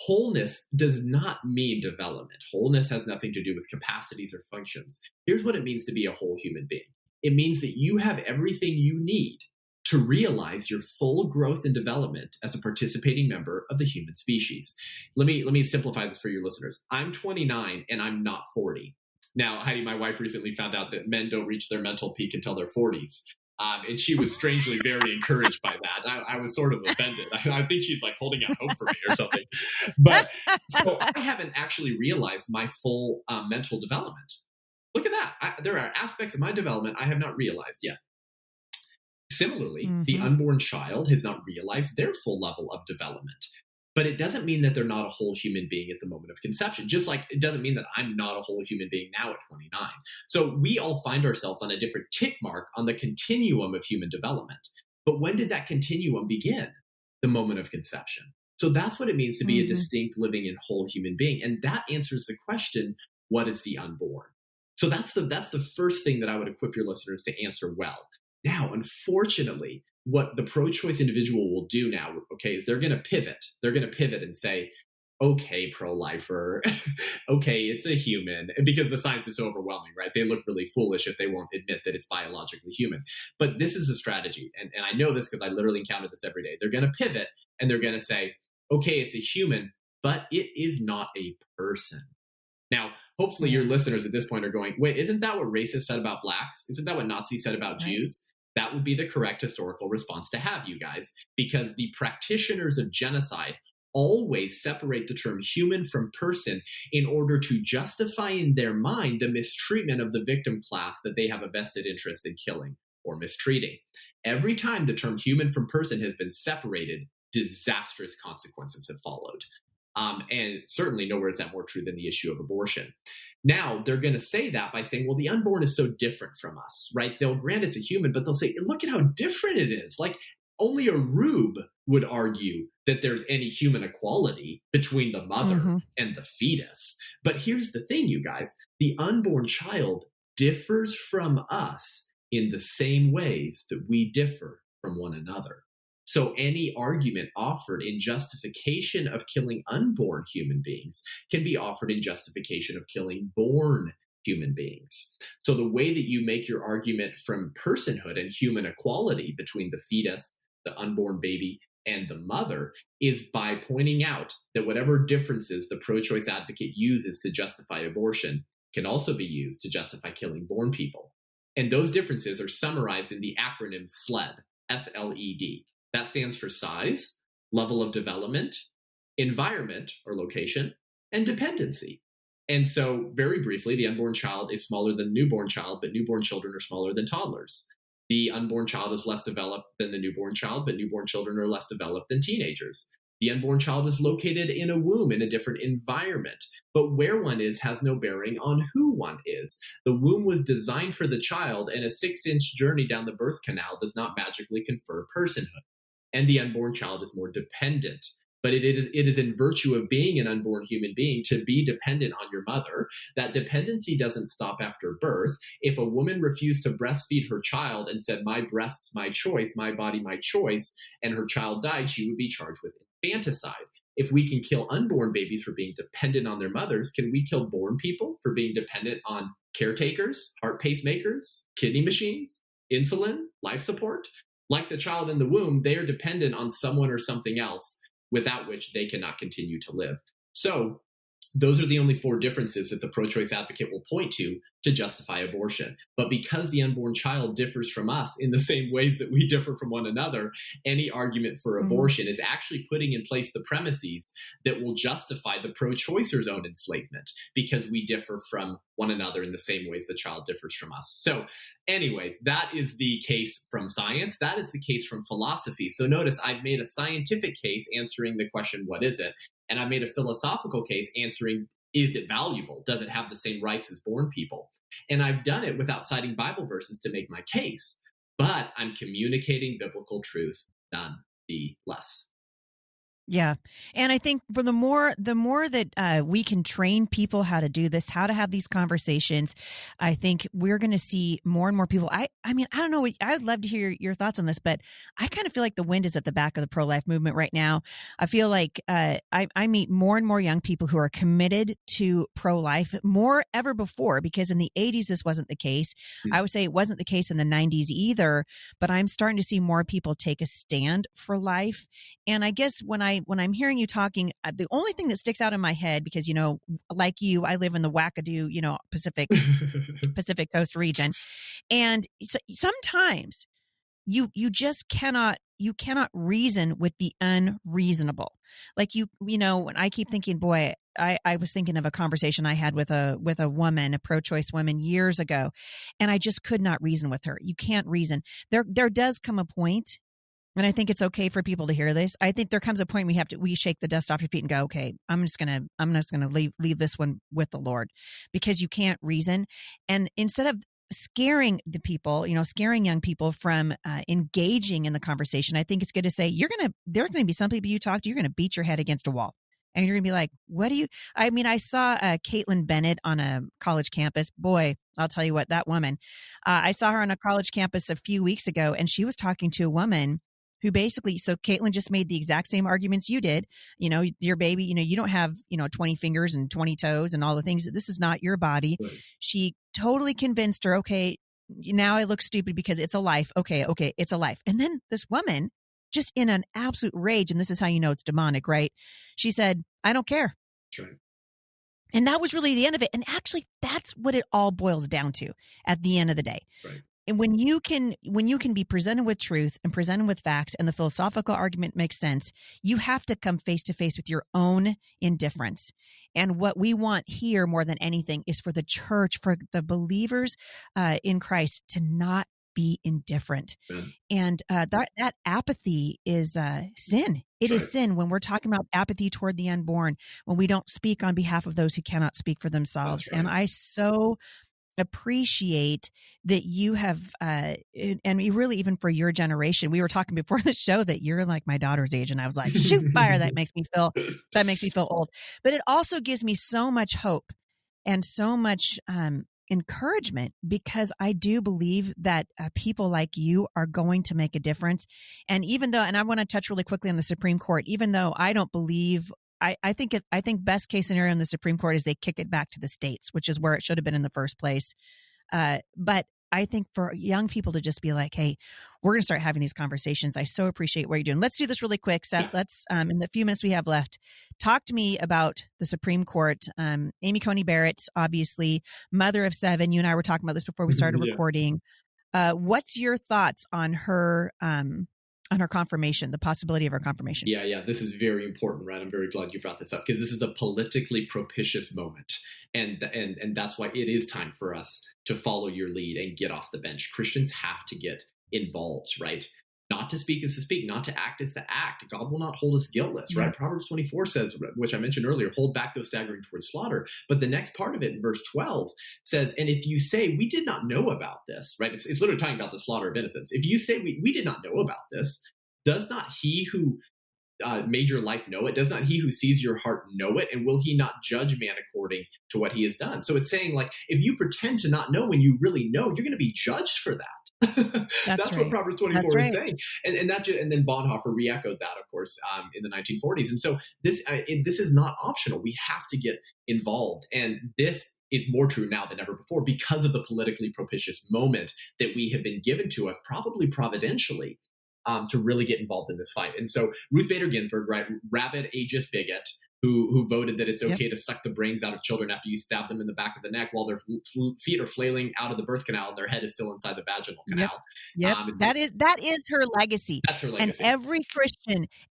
Wholeness does not mean development. Wholeness has nothing to do with capacities or functions. Here's what it means to be a whole human being. It means that you have everything you need to realize your full growth and development as a participating member of the human species. Let me simplify this for your listeners. I'm 29 and I'm not 40. Now, Heidi, my wife recently found out that men don't reach their mental peak until their 40s. And she was strangely very encouraged by that. I was sort of offended. I think she's like holding out hope for me or something. But so I haven't actually realized my full mental development. Look at that. There are aspects of my development I have not realized yet. Similarly, the unborn child has not realized their full level of development. But it doesn't mean that they're not a whole human being at the moment of conception, just like it doesn't mean that I'm not a whole human being now at 29. So we all find ourselves on a different tick mark on the continuum of human development. But when did that continuum begin? The moment of conception. So that's what it means to be a distinct, living, and whole human being. And that answers the question, what is the unborn? So that's the first thing that I would equip your listeners to answer well. Now, unfortunately, what the pro-choice individual will do now, okay, they're going to pivot. They're going to pivot and say, okay, pro-lifer, okay, it's a human, because the science is so overwhelming, right? They look really foolish if they won't admit that it's biologically human. But this is a strategy, and I know this because I literally encounter this every day. They're going to pivot, and they're going to say, okay, it's a human, but it is not a person. Now, hopefully your listeners at this point are going, wait, isn't that what racists said about blacks? Isn't that what Nazis said about Jews? That would be the correct historical response to have, you guys, because the practitioners of genocide always separate the term human from person in order to justify in their mind the mistreatment of the victim class that they have a vested interest in killing or mistreating. Every time the term human from person has been separated, disastrous consequences have followed. And certainly nowhere is that more true than the issue of abortion. Now, they're going to say that by saying, well, the unborn is so different from us, right? They'll grant it's a human, but they'll say, look at how different it is. Like, only a rube would argue that there's any human equality between the mother and the fetus. But here's the thing, you guys. The unborn child differs from us in the same ways that we differ from one another. So any argument offered in justification of killing unborn human beings can be offered in justification of killing born human beings. So the way that you make your argument from personhood and human equality between the fetus, the unborn baby, and the mother is by pointing out that whatever differences the pro-choice advocate uses to justify abortion can also be used to justify killing born people. And those differences are summarized in the acronym SLED, S-L-E-D. That stands for size, level of development, environment or location, and dependency. And so very briefly, the unborn child is smaller than the newborn child, but newborn children are smaller than toddlers. The unborn child is less developed than the newborn child, but newborn children are less developed than teenagers. The unborn child is located in a womb in a different environment, but where one is has no bearing on who one is. The womb was designed for the child, and a 6-inch journey down the birth canal does not magically confer personhood. And the unborn child is more dependent. But it is in virtue of being an unborn human being to be dependent on your mother. That dependency doesn't stop after birth. If a woman refused to breastfeed her child and said, my breasts, my choice, my body, my choice, and her child died, she would be charged with infanticide. If we can kill unborn babies for being dependent on their mothers, can we kill born people for being dependent on caretakers, heart pacemakers, kidney machines, insulin, life support? Like the child in the womb, they are dependent on someone or something else, without which they cannot continue to live. So those are the only 4 differences that the pro-choice advocate will point to justify abortion. But because the unborn child differs from us in the same ways that we differ from one another, any argument for abortion is actually putting in place the premises that will justify the pro-choicer's own enslavement, because we differ from one another in the same ways the child differs from us. So anyways, that is the case from science. That is the case from philosophy. So notice I've made a scientific case answering the question, what is it? And I made a philosophical case answering, is it valuable? Does it have the same rights as born people? And I've done it without citing Bible verses to make my case, but I'm communicating biblical truth nonetheless. Yeah. And I think for the more that we can train people how to do this, how to have these conversations, I think we're going to see more and more people. I mean, I don't know. I would love to hear your thoughts on this, but I kind of feel like the wind is at the back of the pro-life movement right now. I feel like I meet more and more young people who are committed to pro-life more ever before, because in the 80s, this wasn't the case. I would say it wasn't the case in the 90s either, but I'm starting to see more people take a stand for life. And I guess when I'm hearing you talking, the only thing that sticks out in my head, because, you know, like you, I live in the wackadoo, you know, Pacific Coast region. And so sometimes you just cannot you cannot reason with the unreasonable. Like when I keep thinking, boy, I was thinking of a conversation I had with a woman, a pro-choice woman years ago, and I just could not reason with her. You can't reason. There does come a point, and I think it's okay for people to hear this. I think there comes a point we shake the dust off your feet and go, okay, I'm just gonna leave this one with the Lord, because you can't reason. And instead of scaring the people, scaring young people from engaging in the conversation, I think it's good to say there are going to be some people you talk to, you're going to beat your head against a wall. And you're going to be like, I saw Caitlin Bennett on a college campus. Boy, I'll tell you what, that woman, I saw her on a college campus a few weeks ago, and she was talking to a woman who basically, so Caitlin just made the exact same arguments you did. Your baby, you don't have, 20 fingers and 20 toes and all the things. This is not your body. Right. She totally convinced her, okay, now I look stupid because it's a life. Okay, it's a life. And then this woman, just in an absolute rage, and this is how you know it's demonic, right? She said, I don't care. That's right. And that was really the end of it. And actually, that's what it all boils down to at the end of the day. Right. And when you can be presented with truth and presented with facts, and the philosophical argument makes sense, you have to come face to face with your own indifference. And what we want here more than anything is for the church, for the believers in Christ, to not be indifferent. And that apathy is sin. It is sin when we're talking about apathy toward the unborn, when we don't speak on behalf of those who cannot speak for themselves. And I so appreciate that you have, and really even for your generation, we were talking before the show that you're like my daughter's age, and I was like, shoot fire, that makes me feel old. But it also gives me so much hope and so much encouragement, because I do believe that people like you are going to make a difference. And even though, and I want to touch really quickly on the Supreme Court, even though I don't believe, I think best case scenario in the Supreme Court is they kick it back to the states, which is where it should have been in the first place. But I think for young people to just be like, hey, we're going to start having these conversations. I so appreciate what you're doing. Let's do this really quick, Seth. Let's, in the few minutes we have left, talk to me about the Supreme Court. Amy Coney Barrett, obviously, mother of 7. You and I were talking about this before we started recording. What's your thoughts on her confirmation, the possibility of her confirmation? Yeah. This is very important, right? I'm very glad you brought this up, because this is a politically propitious moment. And that's why it is time for us to follow your lead and get off the bench. Christians have to get involved, right? Not to speak is to speak, not to act is to act. God will not hold us guiltless, right? Proverbs 24 says, which I mentioned earlier, hold back those staggering towards slaughter. But the next part of it, in verse 12, says, and if you say, we did not know about this, right? It's literally talking about the slaughter of innocents. If you say, we did not know about this, does not he who made your life know it? Does not he who sees your heart know it? And will he not judge man according to what he has done? So it's saying, like, if you pretend to not know when you really know, you're going to be judged for that. That's right. What Proverbs 24 is saying. And then Bonhoeffer re-echoed that, of course, in the 1940s. And so this is not optional. We have to get involved. And this is more true now than ever before because of the politically propitious moment that we have been given to us, probably providentially, to really get involved in this fight. And so Ruth Bader Ginsburg, right, rabid ageist bigot, who voted that it's okay to suck the brains out of children after you stab them in the back of the neck while their feet are flailing out of the birth canal and their head is still inside the vaginal canal. That is her legacy. That's her legacy. And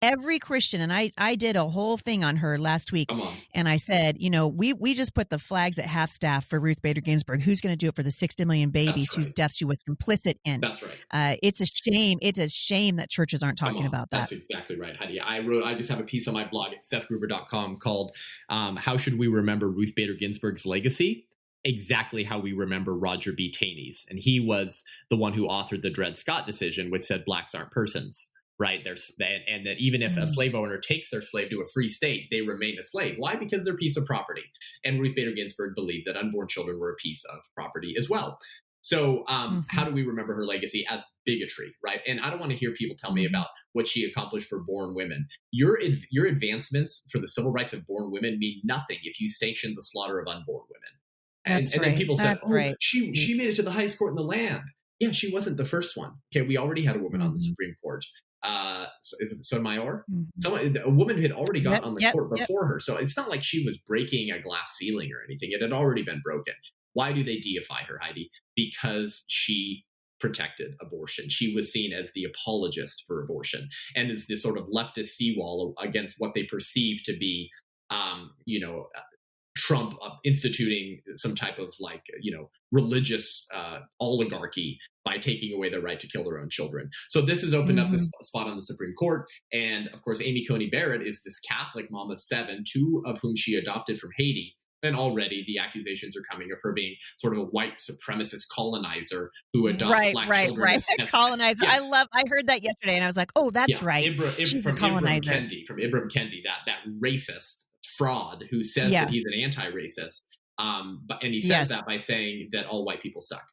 every Christian, and I did a whole thing on her last week, and I said, we just put the flags at half staff for Ruth Bader Ginsburg. Who's going to do it for the 60 million babies whose deaths she was complicit in? That's right. It's a shame. It's a shame that churches aren't talking about that. That's exactly right, Heidi. I just have a piece on my blog at sethgruber.com called How Should We Remember Ruth Bader Ginsburg's Legacy? Exactly how we remember Roger B. Taney's. And he was the one who authored the Dred Scott decision, which said blacks aren't persons, right? And that even if a slave owner takes their slave to a free state, they remain a slave. Why? Because they're a piece of property. And Ruth Bader Ginsburg believed that unborn children were a piece of property as well. So how do we remember her legacy? As bigotry, right? And I don't want to hear people tell me about what she accomplished for born women. Your advancements for the civil rights of born women mean nothing if you sanction the slaughter of unborn women. And then people said, she made it to the highest court in the land. Yeah, she wasn't the first one. Okay, we already had a woman on the Supreme Court. So it was Sotomayor. A woman had already gotten on the court before her. So it's not like she was breaking a glass ceiling or anything. It had already been broken. Why do they deify her, Heidi? Because she protected abortion. She was seen as the apologist for abortion and as this sort of leftist seawall against what they perceived to be, Trump instituting some type of religious oligarchy by taking away the right to kill their own children. So this has opened up this spot on the Supreme Court. And of course, Amy Coney Barrett is this Catholic mom of 7, 2 of whom she adopted from Haiti. And already the accusations are coming of her being sort of a white supremacist colonizer who adopts black children. Right. Colonizer. Yeah. I heard that yesterday and I was like, oh, that's right. She's from Ibram Kendi, that racist fraud who says that he's an anti-racist. And he says that by saying that all white people suck.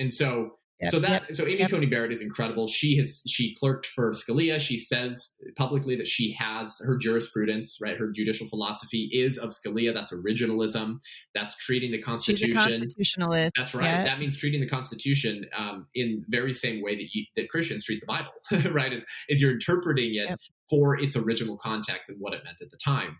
So Amy Coney Barrett is incredible. She clerked for Scalia. She says publicly that she has her jurisprudence, right? Her judicial philosophy is of Scalia. That's originalism. That's treating the Constitution. She's a constitutionalist. That's right. Yeah. That means treating the Constitution in very same way that Christians treat the Bible, right? Is you're interpreting it for its original context and what it meant at the time.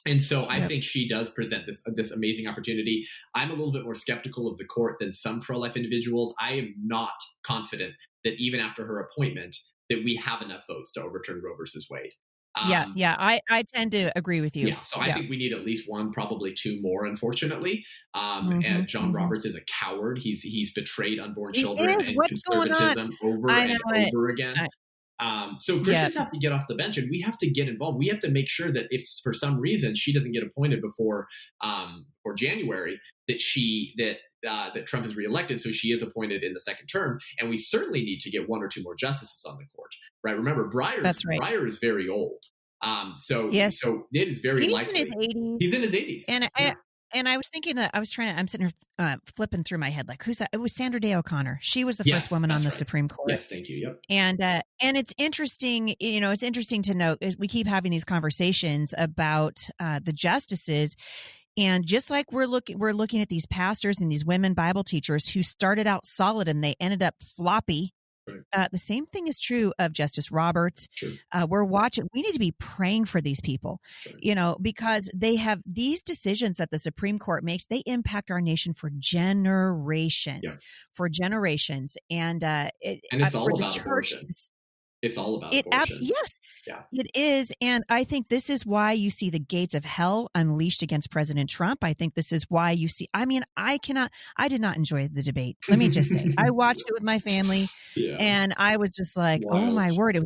And so I think she does present this amazing opportunity. I'm a little bit more skeptical of the court than some pro-life individuals. I am not confident that even after her appointment, that we have enough votes to overturn Roe versus Wade. I tend to agree with you. Yeah, so I think we need at least 1, probably 2 more, unfortunately. And John Roberts is a coward. He's betrayed unborn children and conservatism over and over again. So Christians have to get off the bench and we have to get involved. We have to make sure that if for some reason she doesn't get appointed before January, that Trump is reelected, so she is appointed in the second term. And we certainly need to get 1 or 2 more justices on the court, right? Remember, Breyer is very old. So it is very likely. He's in his 80s. And I was thinking that I'm sitting here flipping through my head, like, who's that? It was Sandra Day O'Connor. She was the first woman on the Supreme Court. Yes, thank you. Yep. And it's interesting, it's interesting to note is we keep having these conversations about the justices. And just like we're looking at these pastors and these women Bible teachers who started out solid and they ended up floppy. Right. The same thing is true of Justice Roberts. Sure. We need to be praying for these people, because they have these decisions that the Supreme Court makes. They impact our nation for generations, And it's all about abortion. It's all about abortion. Yes, it is. And I think this is why you see the gates of hell unleashed against President Trump. I think this is why you see, I did not enjoy the debate. Let me just say, I watched it with my family and I was just like, oh my word. It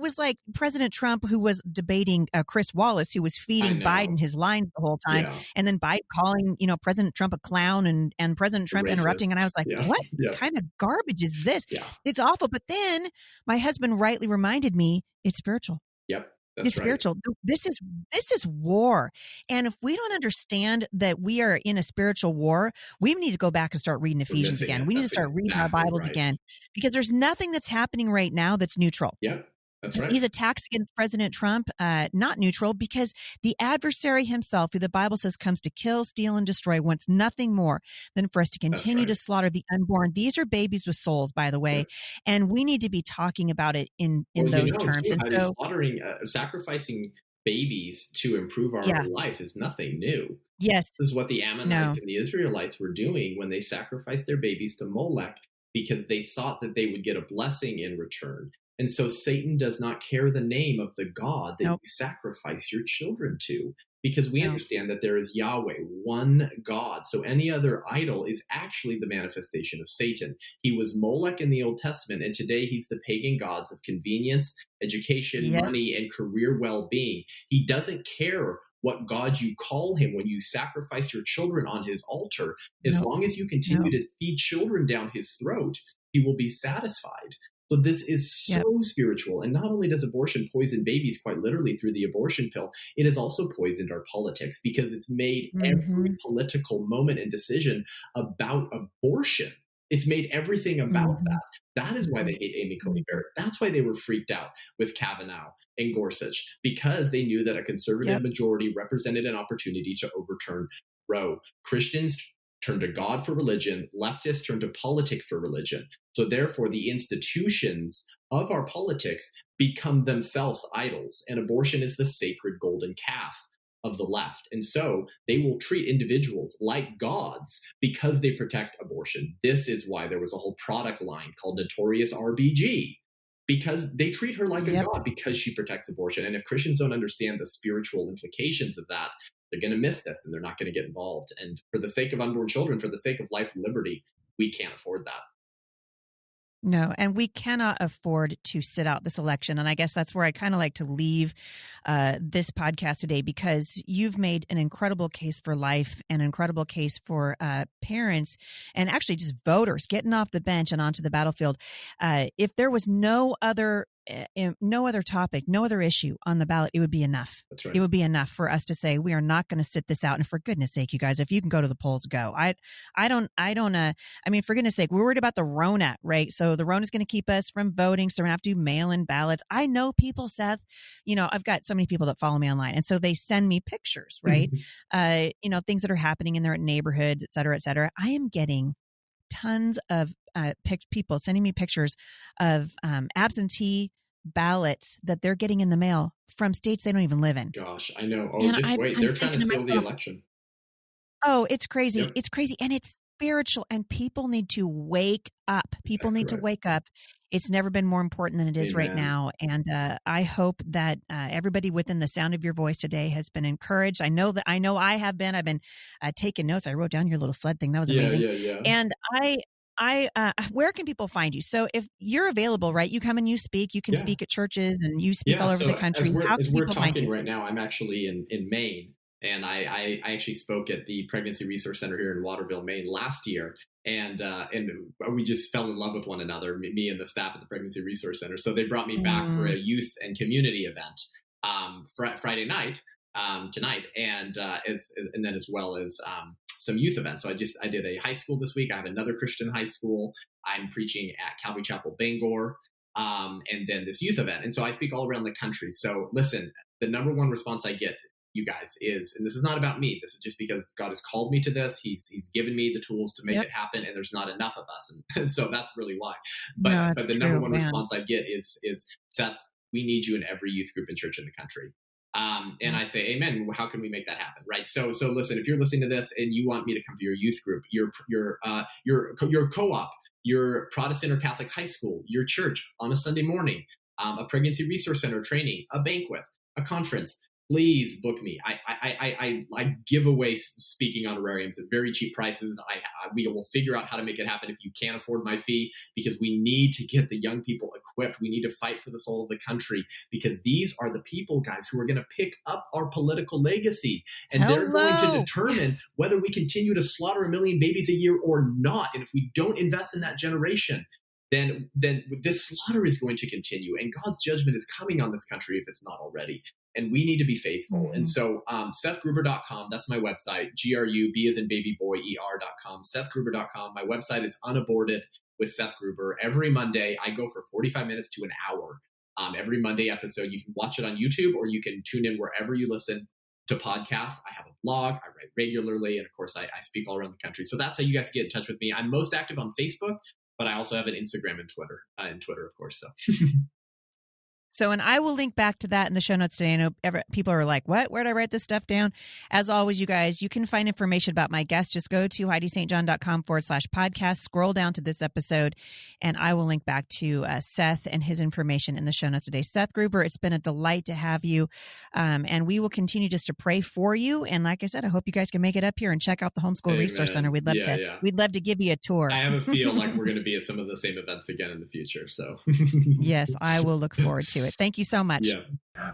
was like President Trump who was debating Chris Wallace, who was feeding Biden his lines the whole time. Yeah. And then Biden calling, President Trump a clown and President Trump interrupting. And I was like, what kind of garbage is this? Yeah. It's awful. But then my husband rightly reminded me it's spiritual. Yep. It's spiritual. This is war. And if we don't understand that we are in a spiritual war, we need to go back and start reading Ephesians again. We need to start reading our Bibles again, because there's nothing that's happening right now that's neutral. Yeah. That's right. These attacks against President Trump, not neutral, because the adversary himself, who the Bible says comes to kill, steal, and destroy, wants nothing more than for us to continue to slaughter the unborn. These are babies with souls, by the way, and we need to be talking about it in those terms. And so, sacrificing babies to improve our own life is nothing new. Yes, this is what the Ammonites and the Israelites were doing when they sacrificed their babies to Molech, because they thought that they would get a blessing in return. And so Satan does not care the name of the God that you sacrifice your children to, because we understand that there is Yahweh, one God. So any other idol is actually the manifestation of Satan. He was Molech in the Old Testament, and today he's the pagan gods of convenience, education, money, and career well-being. He doesn't care what God you call him when you sacrifice your children on his altar. As long as you continue to feed children down his throat, he will be satisfied. So this is so spiritual. And not only does abortion poison babies quite literally through the abortion pill, it has also poisoned our politics, because it's made every political moment and decision about abortion. It's made everything about that. That is why they hate Amy Coney Barrett. That's why they were freaked out with Kavanaugh and Gorsuch, because they knew that a conservative majority represented an opportunity to overturn Roe. Christians turn to God for religion, leftists turn to politics for religion. So therefore, the institutions of our politics become themselves idols, and abortion is the sacred golden calf of the left. And so they will treat individuals like gods because they protect abortion. This is why there was a whole product line called Notorious RBG, because they treat her like a god because she protects abortion. And if Christians don't understand the spiritual implications of that, they're going to miss this and they're not going to get involved. And for the sake of unborn children, for the sake of life and liberty, we can't afford that. No, and we cannot afford to sit out this election. And I guess that's where I kind of like to leave this podcast today, because you've made an incredible case for life, an incredible case for parents, and actually just voters getting off the bench and onto the battlefield. If there was no other topic, no other issue on the ballot, it would be enough. That's right. It would be enough for us to say, we are not going to sit this out. And for goodness sake, you guys, if you can go to the polls, go. I mean, for goodness sake, we're worried about the Rona, right? So the Rona is going to keep us from voting. So we're going to have to do mail-in ballots. I know people, Seth, I've got so many people that follow me online. And so they send me pictures, right? Things that are happening in their neighborhoods, et cetera, et cetera. I am getting tons of people sending me pictures of absentee ballots that they're getting in the mail from states they don't even live in. Gosh, I know. Oh, and just wait. They're trying to steal the election. Oh, it's crazy. Yep. It's crazy. And it's spiritual, and people need to wake up. People need to wake up. It's never been more important than it is right now. And I hope that everybody within the sound of your voice today has been encouraged. I know I have been. I've been taking notes. I wrote down your little sled thing. That was amazing. Yeah. And where can people find you? So if you're available, right, you come and you speak, you can speak at churches and you speak all over the country. As we're talking right now, I'm actually in Maine, and I actually spoke at the Pregnancy Resource Center here in Waterville, Maine last year. And we just fell in love with one another, me and the staff at the Pregnancy Resource Center. So they brought me back for a youth and community event Friday night, tonight, and then as well as some youth events. So I did a high school this week. I have another Christian high school. I'm preaching at Calvary Chapel, Bangor, and then this youth event. And so I speak all around the country. So listen, the number one response I get, you guys, is, and this is not about me, this is just because God has called me to this. He's given me the tools to make it happen, and there's not enough of us. And so that's really why. But the number one response I get is, Seth, we need you in every youth group and church in the country. And I say, amen. How can we make that happen? Right. So listen, if you're listening to this and you want me to come to your youth group, your co-op, your Protestant or Catholic high school, your church on a Sunday morning, a pregnancy resource center training, a banquet, a conference, please book me. I give away speaking honorariums at very cheap prices. We will figure out how to make it happen if you can't afford my fee, because we need to get the young people equipped. We need to fight for the soul of the country, because these are the people, guys, who are going to pick up our political legacy. And they're going to determine whether we continue to slaughter 1 million babies a year or not. And if we don't invest in that generation, then this slaughter is going to continue. And God's judgment is coming on this country if it's not already. And we need to be faithful. Mm-hmm. And so SethGruber.com, that's my website, GRUB as in baby boy, ER.com, SethGruber.com. My website is UnAborted with Seth Gruber. Every Monday, I go for 45 minutes to an hour. Every Monday episode, you can watch it on YouTube, or you can tune in wherever you listen to podcasts. I have a blog, I write regularly, and of course, I speak all around the country. So that's how you guys get in touch with me. I'm most active on Facebook, but I also have an Instagram and Twitter, of course. So. So, and I will link back to that in the show notes today. I know people are like, what? Where did I write this stuff down? As always, you guys, you can find information about my guest. Just go to HeidiSt.com/podcast, scroll down to this episode, and I will link back to Seth and his information in the show notes today. Seth Gruber, it's been a delight to have you. And we will continue just to pray for you. And like I said, I hope you guys can make it up here and check out the Homeschool Resource Center. We'd love to give you a tour. I have a feel like we're going to be at some of the same events again in the future. So yes, I will look forward to it. Thank you so much. Yeah.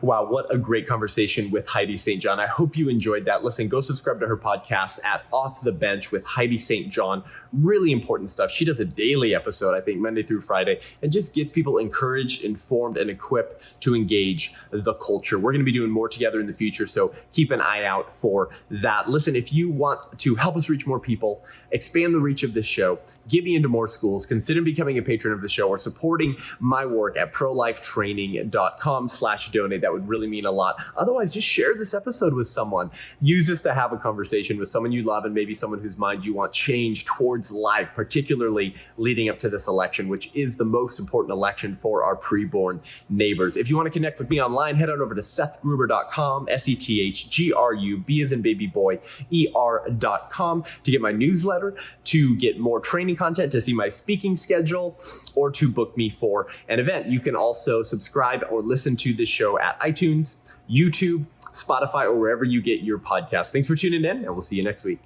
Wow, what a great conversation with Heidi St. John. I hope you enjoyed that. Listen, go subscribe to her podcast at Off the Bench with Heidi St. John. Really important stuff. She does a daily episode, I think, Monday through Friday, and just gets people encouraged, informed, and equipped to engage the culture. We're going to be doing more together in the future, so keep an eye out for that. Listen, if you want to help us reach more people, expand the reach of this show, get me into more schools, consider becoming a patron of the show or supporting my work at prolifetraining.com/donate. donate. That would really mean a lot. Otherwise, just share this episode with someone. Use this to have a conversation with someone you love and maybe someone whose mind you want change towards life, particularly leading up to this election, which is the most important election for our preborn neighbors. If you want to connect with me online, head on over to sethgruber.com, SETHGRUB as in baby boy, ER.com to get my newsletter, to get more training content, to see my speaking schedule, or to book me for an event. You can also subscribe or listen to this show at iTunes, YouTube, Spotify, or wherever you get your podcast. Thanks for tuning in, and we'll see you next week.